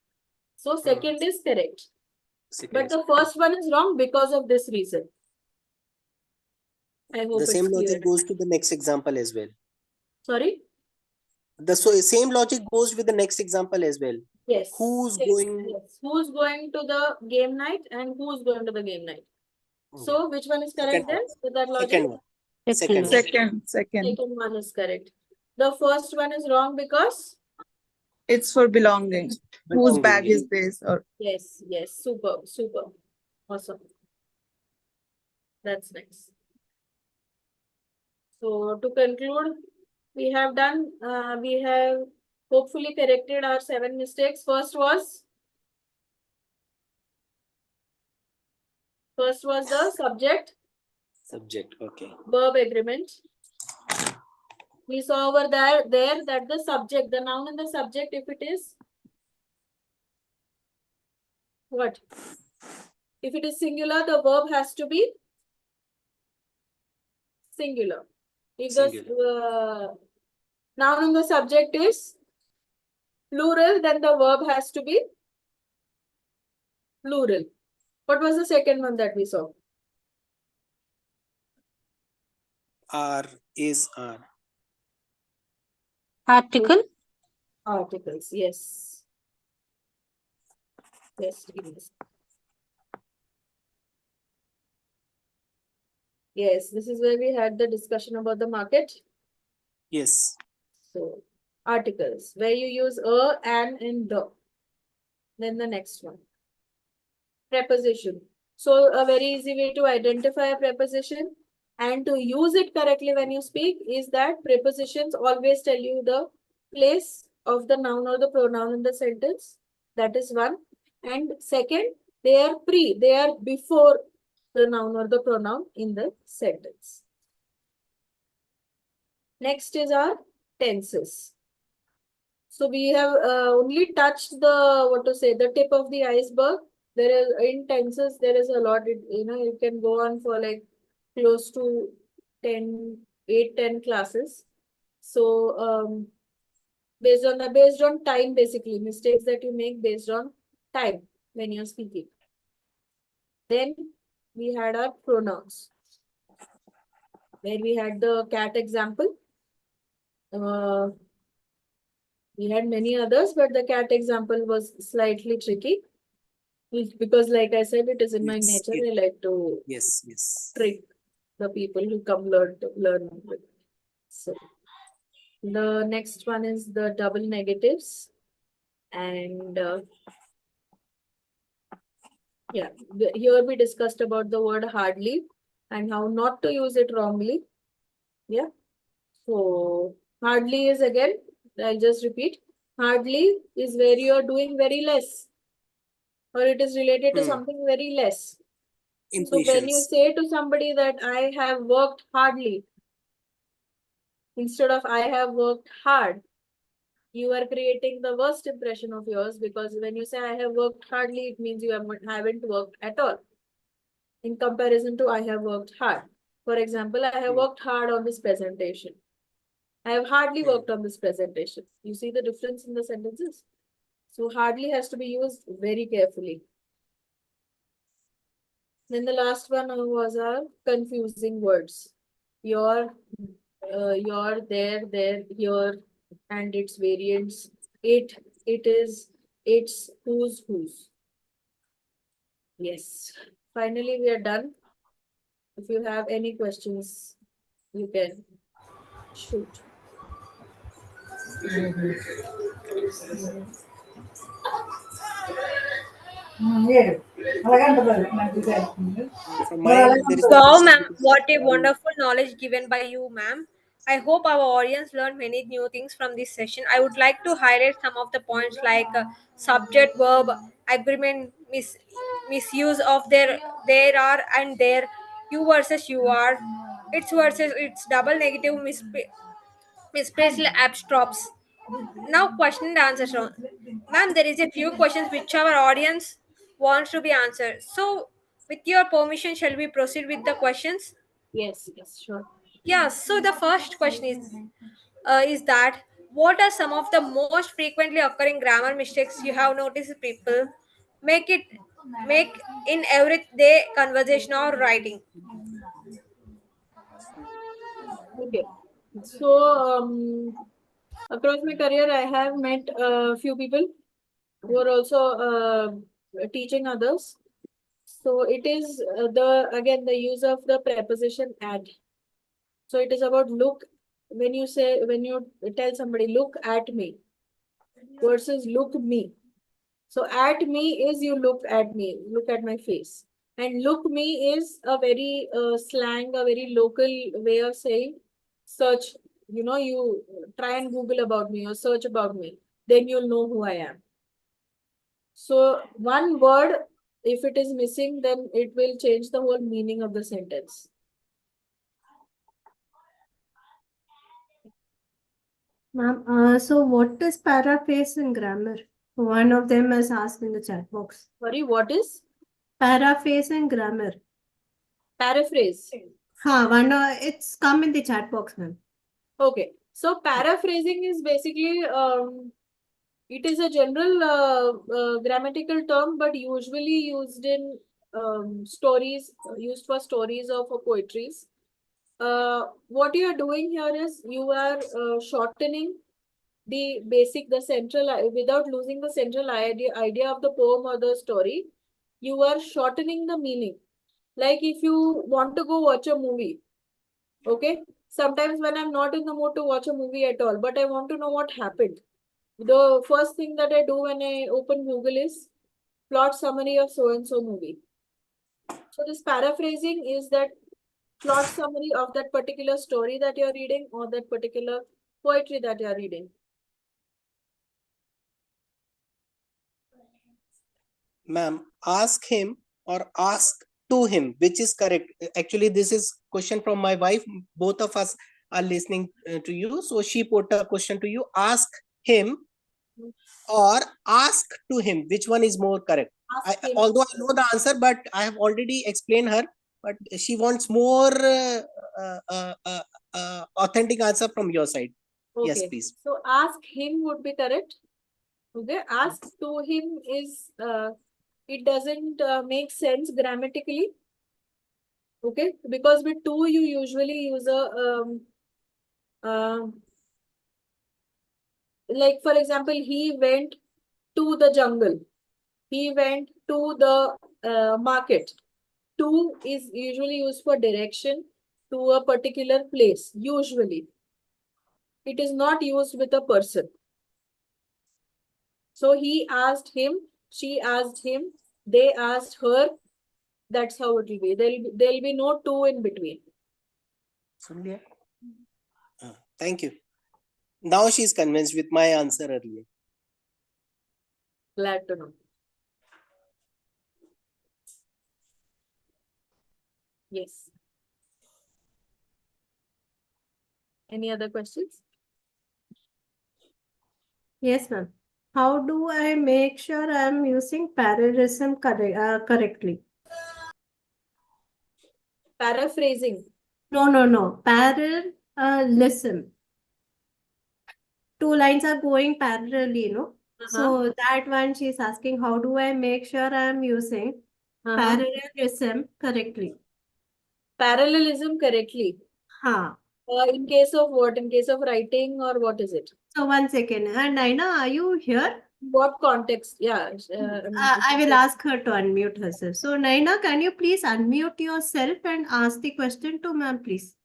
So second is correct. Second But is the first one is wrong because of this reason. I hope the same it's clear. logic goes to the next example as well. Sorry? The same logic goes with the next example as well. Yes. Who's Yes, going? yes. Who's going to the game night and who's going to the game night? So which one is correct Second then with that logic? Second one. Second. Second. Second one is correct. The first one is wrong because It's for belonging. Whose Belonging, bag yes. is this? Or yes, yes, super, super. Awesome. That's nice. So to conclude, we have hopefully corrected our 7 mistakes. First was the subject Subject. Okay. verb agreement. We saw over there that the subject, the noun and the subject, if it is what? If it is singular, the verb has to be singular. If the noun and the subject is plural, then the verb has to be plural. What was the second one that we saw? R is R. Article. Articles, yes. Yes, yes. Yes, this is where we had the discussion about the market. Yes. So, articles, where you use a, an, and the. Then the next one. Preposition. So, a very easy way to identify a preposition and to use it correctly when you speak is that prepositions always tell you the place of the noun or the pronoun in the sentence. That is one. And second, they are before the noun or the pronoun in the sentence. Next is our tenses. So we have only touched the tip of the iceberg. There is in tenses, there is a lot, it can go on for like close to 10 classes. So based on time, basically, mistakes that you make based on time when you're speaking. Then we had our pronouns, where we had the cat example. We had many others, but the cat example was slightly tricky. Because like I said, it is in my Yes, nature. it- I like to Yes. trick the people who come learn with. So the next one is the double negatives. And yeah, here we discussed about the word hardly and how not to use it wrongly. Yeah. So hardly is again, I'll just repeat. Hardly is where you are doing very less, or it is related to something very less. So when you Impatience. say to somebody that I have worked hardly, instead of I have worked hard, you are creating the worst impression of yours, because when you say I have worked hardly, it means you haven't worked at all in comparison to I have worked hard. For example, I have worked hard on this presentation. I have hardly worked on this presentation. You see the difference in the sentences? So hardly has to be used very carefully. Then the last one was our confusing words. Your, there, here, and its variants. It is, it's, whose. Yes. Finally, we are done. If you have any questions, you can shoot. From my end, there is no Wow, question ma'am, because what a all. wonderful knowledge given by you, ma'am. I hope our audience learned many new things from this session. I would like to highlight some of the points like subject, verb, agreement, misuse of there are and there, you versus you are, it's versus it's, double negative, misplaced abstracts. Now, question and answers round. Ma'am, there is a few questions which our audience wants to be answered. So, with your permission, shall we proceed with the questions? Yes, sure. Yeah. So the first question is that what are some of the most frequently occurring grammar mistakes you have noticed people make it make in everyday conversation or writing? Okay. So, across my career, I have met a few people who are also teaching others. So it is the use of the preposition at. So it is about look. When you tell somebody look at me versus look me. So at me is you look at me, look at my face. And look me is a very slang, a very local way of saying search. You try and Google about me or search about me, then you'll know who I am. So one word, if it is missing, then it will change the whole meaning of the sentence. Ma'am, so what is paraphrase in grammar? One of them is asked in the chat box. Sorry, what is Paraphrase in grammar. paraphrase? It's come in the chat box, ma'am. Okay, so paraphrasing is basically it is a general grammatical term, but usually used in stories, used for stories or for poetries. What you are doing here is you are shortening the central, without losing the central idea of the poem or the story. You are shortening the meaning. Like if you want to go watch a movie, okay? Sometimes when I'm not in the mood to watch a movie at all, but I want to know what happened. The first thing that I do when I open Google is plot summary of so and so movie. So this paraphrasing is that plot summary of that particular story that you're reading or that particular poetry that you're reading. Ma'am, ask him or ask to him, which is correct. Actually, this is question from my wife. Both of us are listening to you. So she put a question to you. Ask him or ask to him. Which one is more correct? Ask him. Although I know the answer, but I have already explained her. But she wants more authentic answer from your side. Okay. Yes, please. So ask him would be correct. Okay. Ask to him is it doesn't make sense grammatically. Okay, because with to you usually use like for example, he went to the jungle. He went to the market. To is usually used for direction to a particular place. Usually, it is not used with a person. So he asked him, she asked him, they asked her. That's how it will be. There'll be no to in between. Thank you. Now she's convinced with my answer earlier. Glad to know. Yes. Any other questions? Yes, ma'am. How do I make sure I'm using parallelism correctly? Paraphrasing. No. Parallelism. Two lines are going parallelly, no? So that one she's asking, how do I make sure I'm using parallelism correctly? Parallelism correctly. In case of what? In case of writing or what is it? So 1 second. Naina, are you here? What context? Yeah. I will ask her to unmute herself. So Naina, can you please unmute yourself and ask the question to ma'am, please?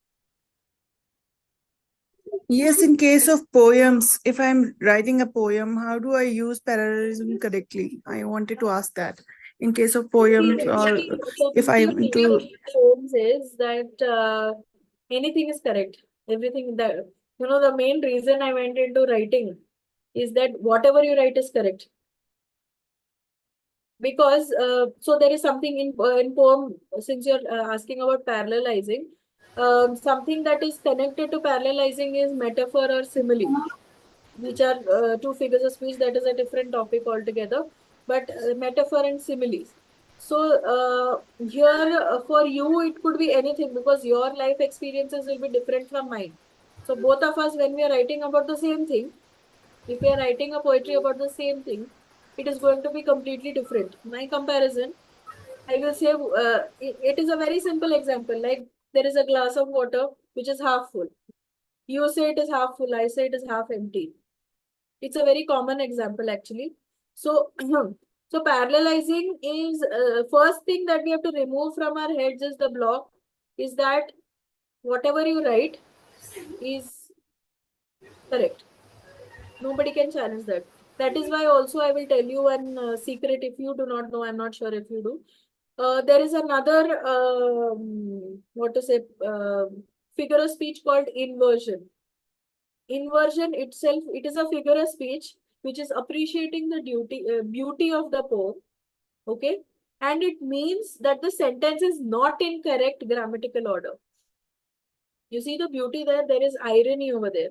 Yes, in case of poems, if I'm writing a poem, how do I use parallelism correctly? I wanted to ask that. In case of poems, or So if I beauty of want to. poems is that anything is correct. Everything that, the main reason I went into writing is that whatever you write is correct. Because so there is something in poem, since you're asking about parallelizing, something that is connected to parallelizing is metaphor or simile, which are two figures of speech. That is a different topic altogether, but metaphor and similes. So here for you it could be anything, because your life experiences will be different from mine. So both of us, when we are writing about the same thing, if we are writing a poetry about the same thing, it is going to be completely different. My comparison, I will say, it is a very simple example. Like, there is a glass of water which is half full. You say it is half full, I say it is half empty. It's a very common example, actually. So, so parallelizing is first thing that we have to remove from our heads is the block, is that whatever you write is correct. Nobody can challenge that. That is why also I will tell you one secret. If you do not know, I'm not sure if you do. There is another, what to say, figure of speech called inversion. Inversion itself, it is a figure of speech which is appreciating the beauty of the poem. Okay. And it means that the sentence is not in correct grammatical order. You see the beauty there? There is irony over there.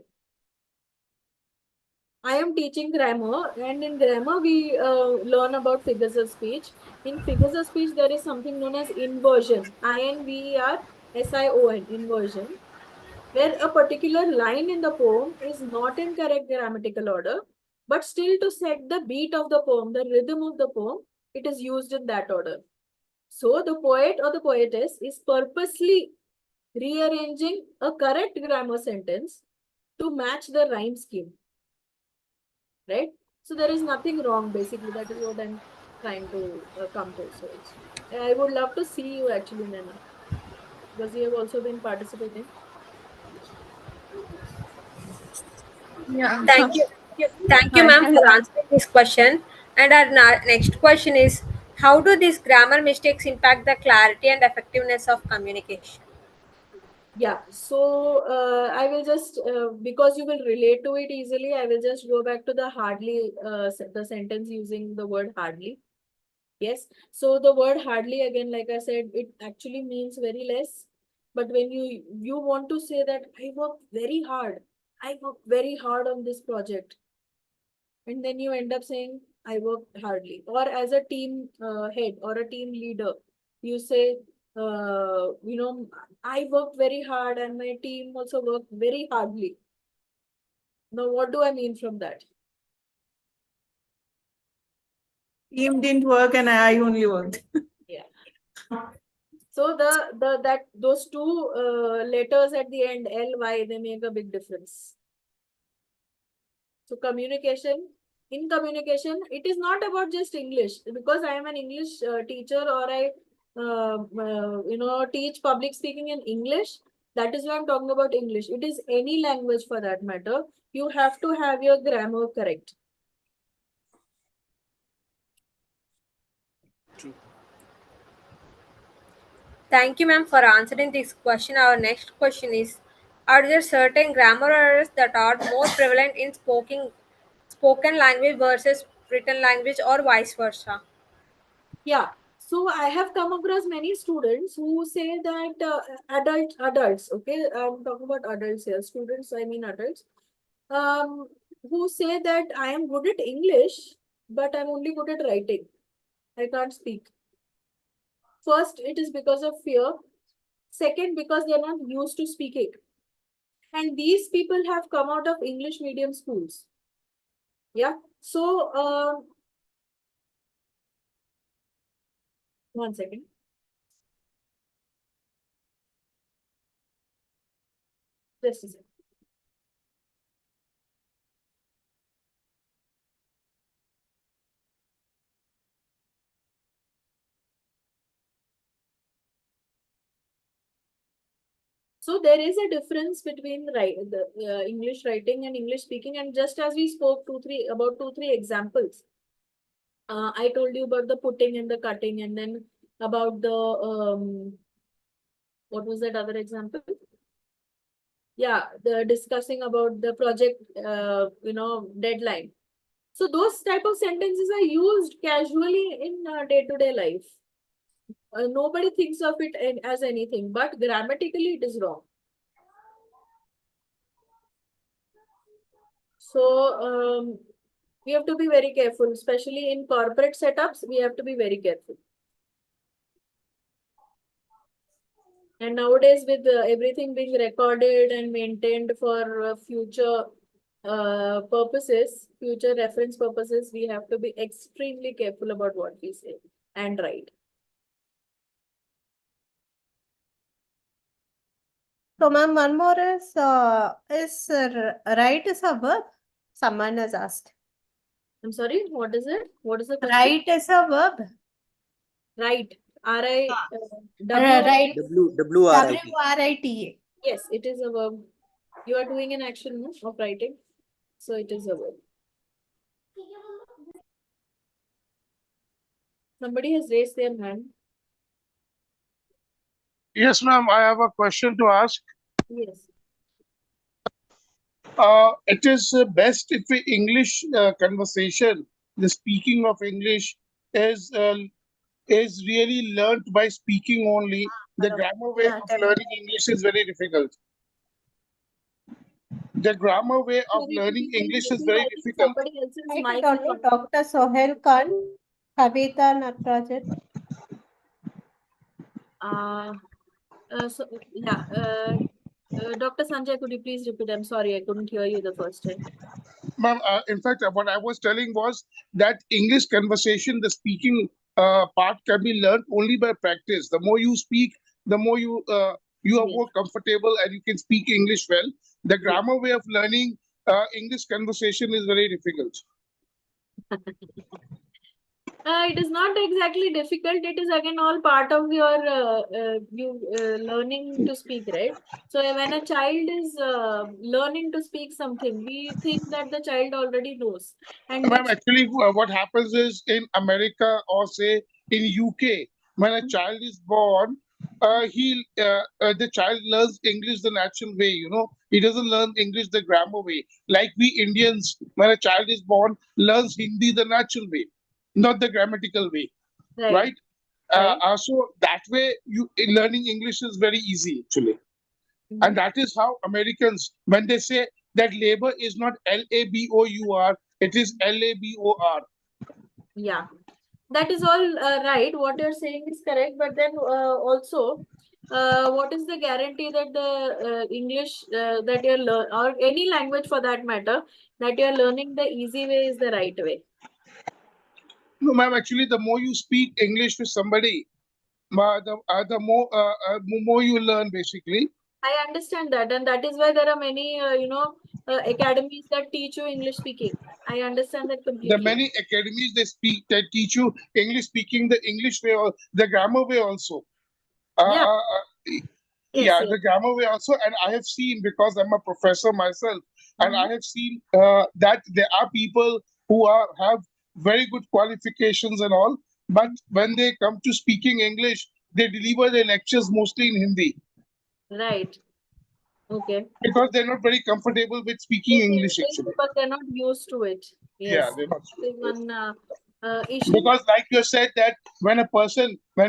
I am teaching grammar, and in grammar we learn about figures of speech. In figures of speech, there is something known as inversion. Inversion, inversion, where a particular line in the poem is not in correct grammatical order, but still to set the beat of the poem, the rhythm of the poem, it is used in that order. So the poet or the poetess is purposely rearranging a correct grammar sentence to match the rhyme scheme. Right? So there is nothing wrong, basically. That is what I'm trying to come to. So I would love to see you actually, Nana, because you have also been participating. Yeah. Thank you. Thank you, Hi. ma'am, for answering this question. And our next question is, how do these grammar mistakes impact the clarity and effectiveness of communication? Yeah, so I will just, because you will relate to it easily, I will just go back to the hardly, the sentence using the word hardly. Yes, so the word hardly, again, like I said, it actually means very less. But when you want to say that I worked very hard on this project, and then you end up saying I worked hardly. Or as a team head or a team leader, you say, I worked very hard and my team also worked very hardly. Now, what do I mean from that? Team didn't work and I only worked. Yeah. So that those two letters at the end, ly, they make a big difference. So in communication, it is not about just English. Because I am an English teacher, or I teach public speaking in English. That is why I'm talking about English. It is any language for that matter. You have to have your grammar correct. True. Thank you, ma'am, for answering this question. Our next question is, are there certain grammar errors that are more prevalent in spoken language versus written language, or vice versa? Yeah. So I have come across many students who say that adults, okay, I'm talking about adults here, students, I mean adults, who say that I am good at English, but I'm only good at writing. I can't speak. First, it is because of fear. Second, because they're not used to speaking. And these people have come out of English medium schools. Yeah. So, one second. Just a second. So there is a difference between the English writing and English speaking, and just as we spoke about two, three examples, I told you about the putting and the cutting, and then about the what was that other example? Yeah, the discussing about the project, deadline. So those type of sentences are used casually in day-to-day life. Nobody thinks of it as anything, but grammatically it is wrong. So we have to be very careful, especially in corporate setups. We have to be very careful. And nowadays, with everything being recorded and maintained for future purposes, future reference purposes, we have to be extremely careful about what we say and write. So, ma'am, one more is right is a verb? Someone has asked. I'm sorry, what is it? What is the question? Right is a verb. Right. R-I, Right. WRIT. WRIT. Yes, it is a verb. You are doing an action of writing. So it is a verb. Somebody has raised their hand. Yes, ma'am, I have a question to ask. Yes. It is best if the English conversation, the speaking of English is really learnt by speaking only. The grammar way Yeah, of tell me. learning English is very difficult. The grammar way of Sorry, learning please English is repeat. very I think difficult. somebody else's Right mic is is only on. Dr. Sohail Khan, Kavita Natarajan. Dr. Sanjay, could you please repeat? I'm sorry, I couldn't hear you the first time. Ma'am, in fact, what I was telling was that English conversation, the speaking part can be learned only by practice. The more you speak, the more you are Yes. more comfortable and you can speak English well. The grammar way of learning English conversation is very difficult. It is not exactly difficult. It is again all part of your learning to speak, right? So when a child is learning to speak something, we think that the child already knows. And Ma'am, which actually, what happens is in America or say in UK, when a child is born, the child learns English the natural way. He doesn't learn English the grammar way. Like we Indians, when a child is born, learns Hindi the natural way, not the grammatical way, right, right? right. So that way, learning English is very easy actually. And that is how Americans, when they say that labor is not LABOUR, it is LABOR. Yeah, that is all right. What you're saying is correct, but then also, what is the guarantee that the English that you're or any language for that matter, that you're learning the easy way is the right way? No, ma'am, actually, the more you speak English with somebody, the more you learn basically. I understand that, and that is why there are many, academies that teach you English speaking. I understand that There are completely. many academies that teach you English speaking the English way or the grammar way also. Yeah. Yes, Yeah, yes. the grammar way also, and I have seen, because I'm a professor myself, and I have seen that there are people who have very good qualifications and all, but when they come to speaking English, they deliver their lectures mostly in Hindi Right. Okay. because they're not very comfortable with speaking English actually. But they're not used to it. Yeah, Yes. they're not. This is one issue. Because like you said that when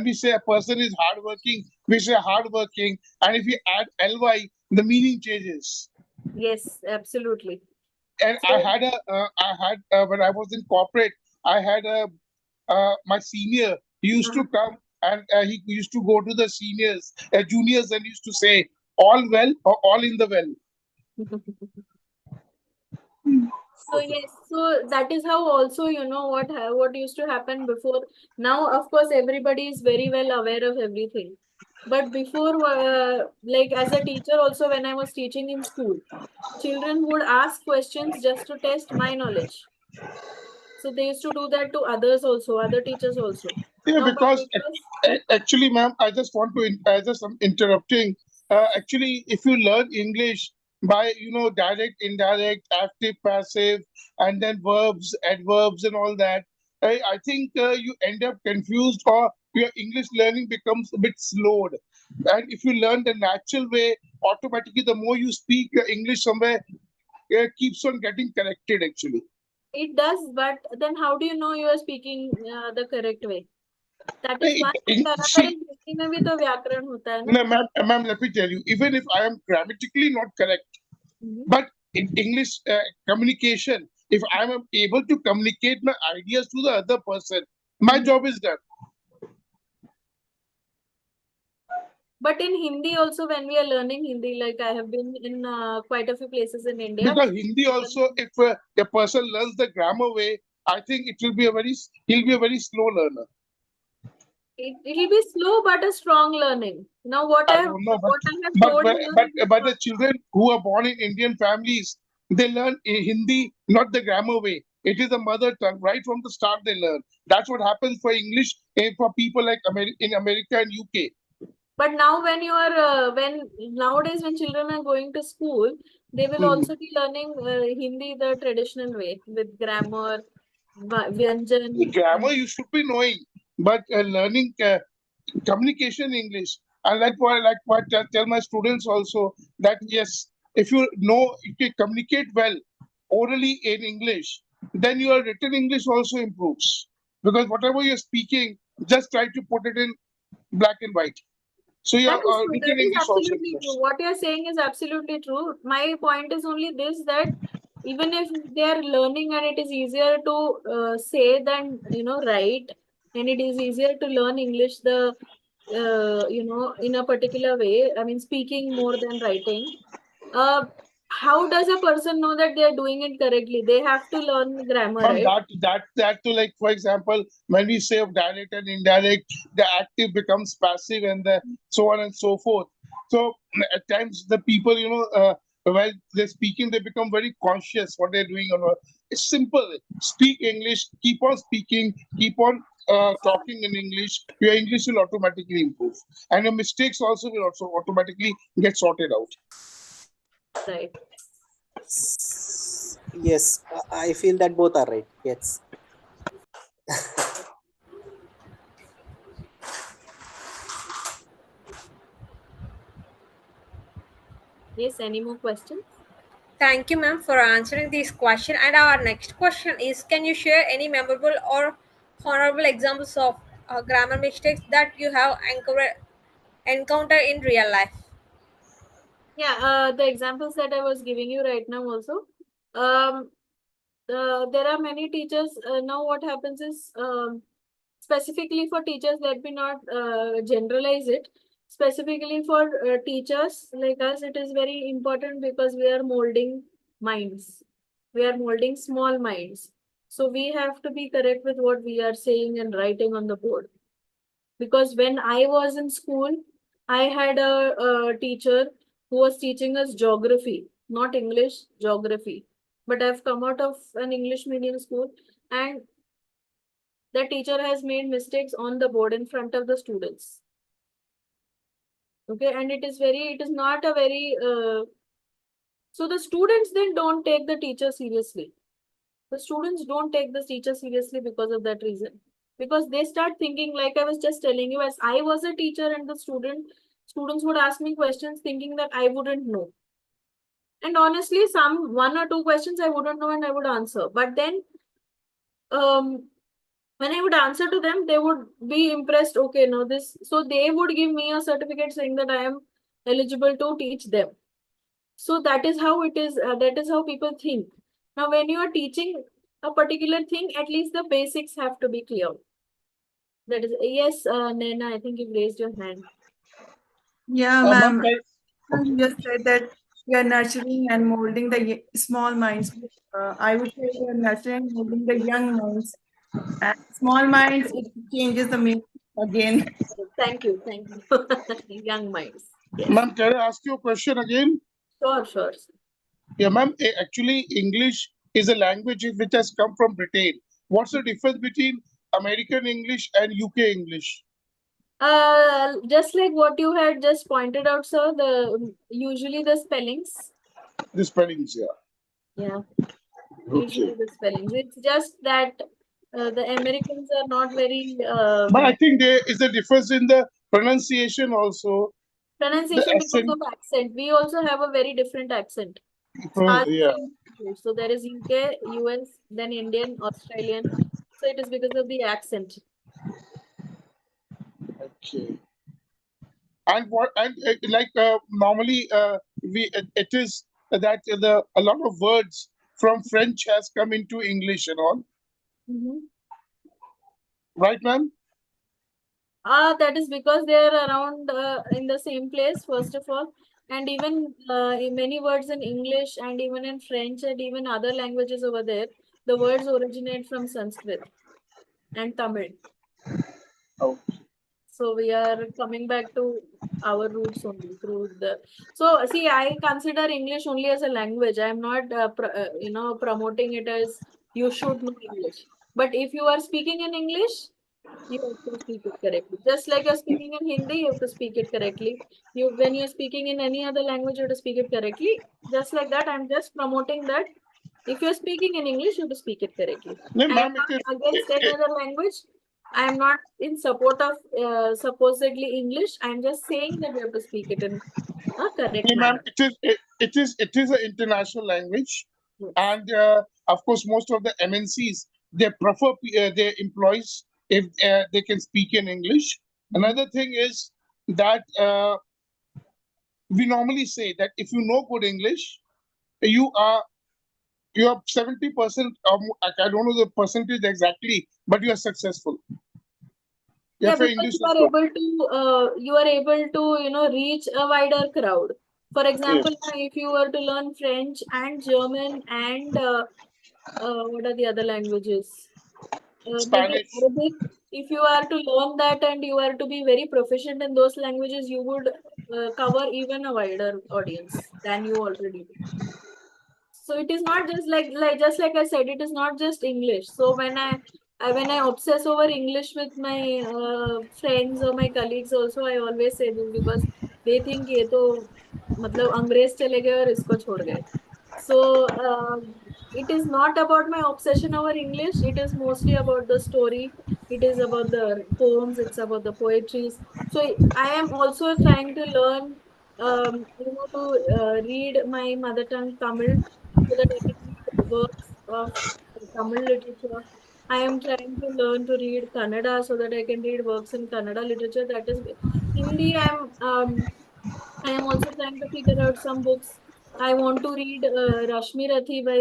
we say a person is hardworking, we say hardworking, and if we add ly, the meaning changes. Yes, absolutely. And I had when I was in corporate, I had my senior. He used to come and he used to go to the juniors, and used to say, "All well or all in the well." So yes, so that is how also what used to happen before. Now, of course, everybody is very well aware of everything. But before, like as a teacher, also when I was teaching in school, children would ask questions just to test my knowledge. So they used to do that to others also, other teachers also. Yeah, Now, but because actually, ma'am, I just want to, I just am interrupting. actually, if you learn English by, direct, indirect, active, passive, and then verbs, adverbs, and all that, I think you end up confused, or your English learning becomes a bit slowed. And if you learn the natural way, automatically, the more you speak, your English somewhere keeps on getting corrected, actually. It does, but then how do you know you are speaking the correct way? That is why See, Hindi में भी तो व्याकरण होता है ना. no, ma'am, let me tell you, even if I am grammatically not correct, Mhm. but in English communication, if I am able to communicate my ideas to the other person, my job is done. But in Hindi also, when we are learning Hindi, like I have been in quite a few places in India. Because Hindi also, if a person learns the grammar way, I think he'll be a very slow learner. It'll be slow but a strong learning. Now what I I have don't know, but told you. but the children who are born in Indian families, they learn Hindi, not the grammar way. It is a mother tongue. Right from the start, they learn. That's what happens for English for people like in America and UK. But now when you are nowadays when children are going to school, they will also be learning Hindi the traditional way with grammar, vyanjan. The grammar you should be knowing, but learning communication English. And that's why, like what I tell my students also, that yes, if you know, if you communicate well orally in English, then your written English also improves. Because whatever you're speaking, just try to put it in black and white. So your That is true. written That is English also absolutely improves. true. What you're saying is absolutely true. My point is only this, that even if they are learning and it is easier to say than write, and it is easier to learn English in a particular way. I mean, speaking more than writing. How does a person know that they are doing it correctly? They have to learn grammar, From right? that to, like, for example, when we say of direct and indirect, the active becomes passive, and the so on and so forth. So at times the people, while they're speaking, they become very conscious what they're doing or not. It's simple. Speak English, keep on speaking, keep on talking in English. Your English will automatically improve, and your mistakes also will also automatically get sorted out. Right. Yes, I feel that both are right. Yes. Yes, any more questions? Thank you, ma'am, for answering this question. And our next question is: can you share any memorable or honorable examples of grammar mistakes that you have encountered in real life? Yeah, the examples that I was giving you right now also. There are many teachers. Now what happens is, specifically for teachers, let me not generalize it. Specifically for teachers like us, it is very important because we are molding minds. We are molding small minds. So we have to be correct with what we are saying and writing on the board. Because when I was in school, I had a teacher who was teaching us geography, not English, geography. But I've come out of an English medium school, and the teacher has made mistakes on the board in front of the students. Okay, and it is not a very, so the students then don't take the teacher seriously. The students don't take the teacher seriously because of that reason. Because they start thinking, like I was just telling you, as I was a teacher and the students would ask me questions thinking that I wouldn't know. And honestly, some 1 or 2 questions I wouldn't know and I would answer. But then when I would answer to them, they would be impressed. Okay, no, this. So they would give me a certificate saying that I am eligible to teach them. So that is how it is. That is how people think. Now, when you are teaching a particular thing, at least the basics have to be clear. That is, yes, Naina, I think you've raised your hand. Yeah, Ma'am, ma'am. You just said that you are nurturing and molding the small minds. I would say you are nurturing and molding the young minds. And small minds, it changes the meaning again. Thank you. Young minds. Yes. ma'am, can I ask you a question again? Sure. Yeah, ma'am. Actually, English is a language which has come from Britain. What's the difference between American English and UK English? Just like what you had just pointed out, sir, usually the spellings. The spellings, yeah. Yeah, Okay. usually the spellings. It's just that the Americans are not very But I think there is a difference in the pronunciation also. pronunciation because accent. of accent. We also have a very different accent. Ours is Yeah. English. So there is UK, US, then Indian, Australian. So it is because of the accent. Okay. And what and like normally it is that a lot of words from French has come into English and all, right, ma'am? That is because they are around in the same place, first of all. And even in many words in English and even in French and even other languages over there, the words originate from Sanskrit and Tamil. Oh. So we are coming back to our roots only through the. So see, I consider English only as a language. I'm not, promoting it as you should know English. But if you are speaking in English, you have to speak it correctly. Just like you're speaking in Hindi, you have to speak it correctly. When you're speaking in any other language, you have to speak it correctly. Just like that, I'm just promoting that. If you're speaking in English, you have to speak it correctly. No, I am ma'am, it not is. against any other language. I am not in support of supposedly English. I'm just saying that you have to speak it in a correct No, ma'am, manner. it is an international language, Yes. and of course, most of the MNCs they prefer their employees if they can speak in English. Another thing is that we normally say that if you know good English, you are 70%. I don't know the percentage exactly, but you are successful. Yeah, If your because English is good. you are able to reach a wider crowd. For Yes. example, if you were to learn French and German and what are the other languages? Maybe Spanish. Arabic. If you are to learn that and you are to be very proficient in those languages, you would cover even a wider audience than you already do. So it is not just like I said, it is not just English. So when I obsess over English with my friends or my colleagues also, I always say this because they think ये तो मतलब अंग्रेज चले गए और इसको छोड़ गए. So it is not about my obsession over English. It is mostly about the story. It is about the poems. It's about the poetries. So I am also trying to learn, to read my mother tongue Tamil so that I can read works of Tamil literature. I am trying to learn to read Kannada so that I can read works in Kannada literature. That is Hindi. I am also trying to figure out some books. I want to read Rashmi Rathi by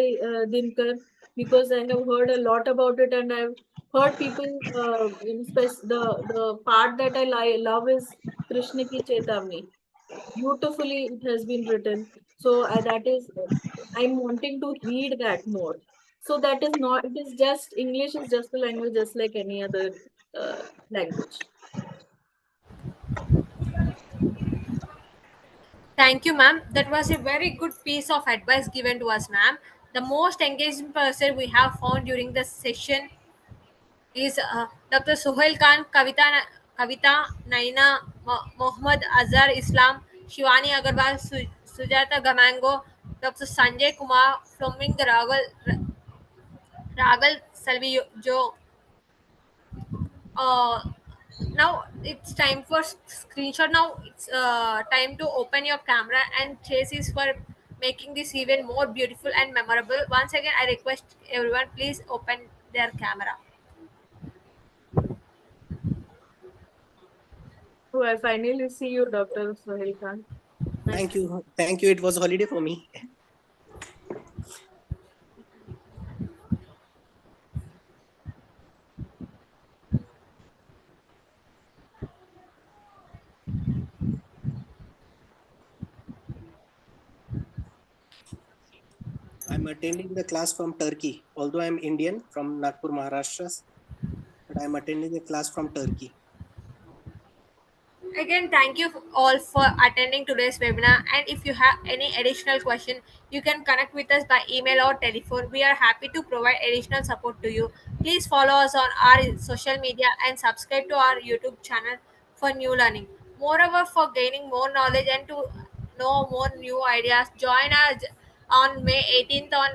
Dinkar because I have heard a lot about it and I've heard people the part that I love is Krishna ki Chetavni. Beautifully it has been written. So that is I'm wanting to read that more. So that is not, it is just English is just a language just like any other language. Thank you, ma'am. That was a very good piece of advice given to us, ma'am. The most engaging person we have found during the session is Dr. Sohail Khan, Kavita Naina, Mohammad Azhar Islam, Shivani Agarwal, Sujata Gamango, Dr. Sanjay Kumar, Fleming Ragal Salvi Jo. Uh, Now it's time for screenshot. Now it's time to open your camera and chases for making this even more beautiful and memorable. Once again, I request everyone please open their camera. So I finally see you, Dr. Sohail Khan. Nice. Thank you. Thank you. It was a holiday for me. I'm attending the class from Turkey. Although I'm Indian from Nagpur, Maharashtra, but I'm attending the class from Turkey. Again, thank you all for attending today's webinar. And if you have any additional question, you can connect with us by email or telephone. We are happy to provide additional support to you. Please follow us on our social media and subscribe to our YouTube channel for new learning. Moreover, for gaining more knowledge and to know more new ideas, join us on May 18th on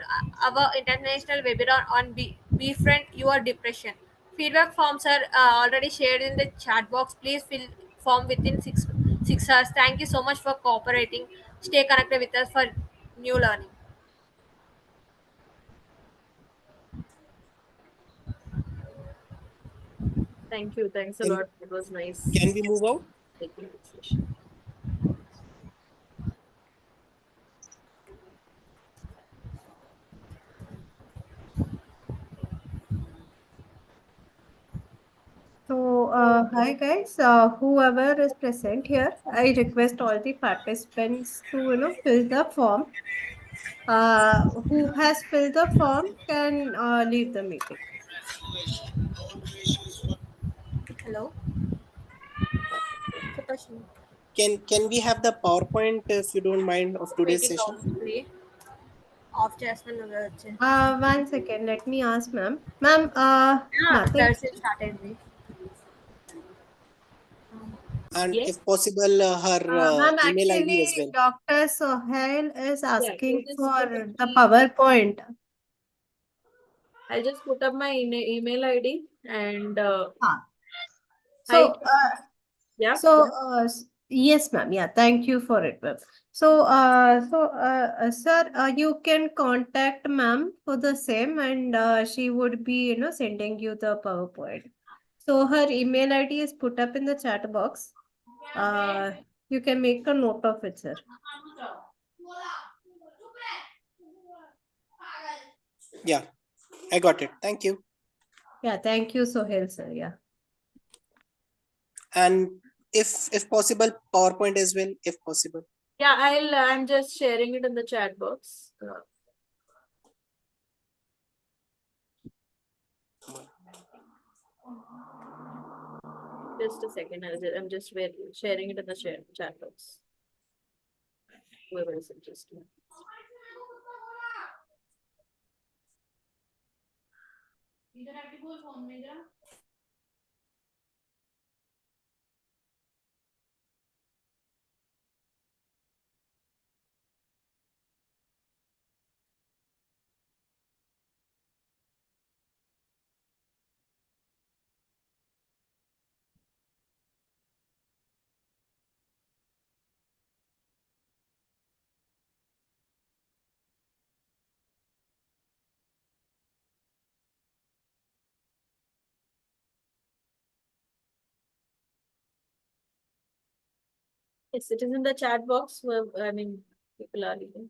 our international webinar on Befriend Your Depression. Feedback forms are already shared in the chat box. Please fill form within 6 hours. Thank you so much for cooperating. Stay connected with us for new learning. Thank you. Thanks a Can, lot. It was nice can we move out? taking this session. So, hi guys, whoever is present here, I request all the participants to, fill the form. Who has filled the form can leave the meeting. Hello. Supashi. Can we have the PowerPoint if you don't mind of today's Meeting session? off, please. Off చేస్తున్నాను కదా వచ్చి. 1 second, let me ask ma'am. Ma'am, nothing. Thursday start అయింది. And Yes. if possible, her Ma'am, email ID as actually, well. Dr. Sohail is asking just for put the the- PowerPoint. I'll just put up my email ID and So, yeah. so yes, ma'am. Yeah, thank you for it, ma'am. So, sir, you can contact ma'am for the same, and she would be, sending you the PowerPoint. So her email ID is put up in the chat box. You can make a note of it, sir. Yeah, I got it. Thank you. Yeah, thank you, Sohail, sir. Yeah. And if possible, PowerPoint as well, if possible. Yeah, I'm just sharing it in the chat box. Just a second. I'm just sharing it in the chat box. Whoever is interested. Yes, it is in the chat box where, I mean, people are leaving.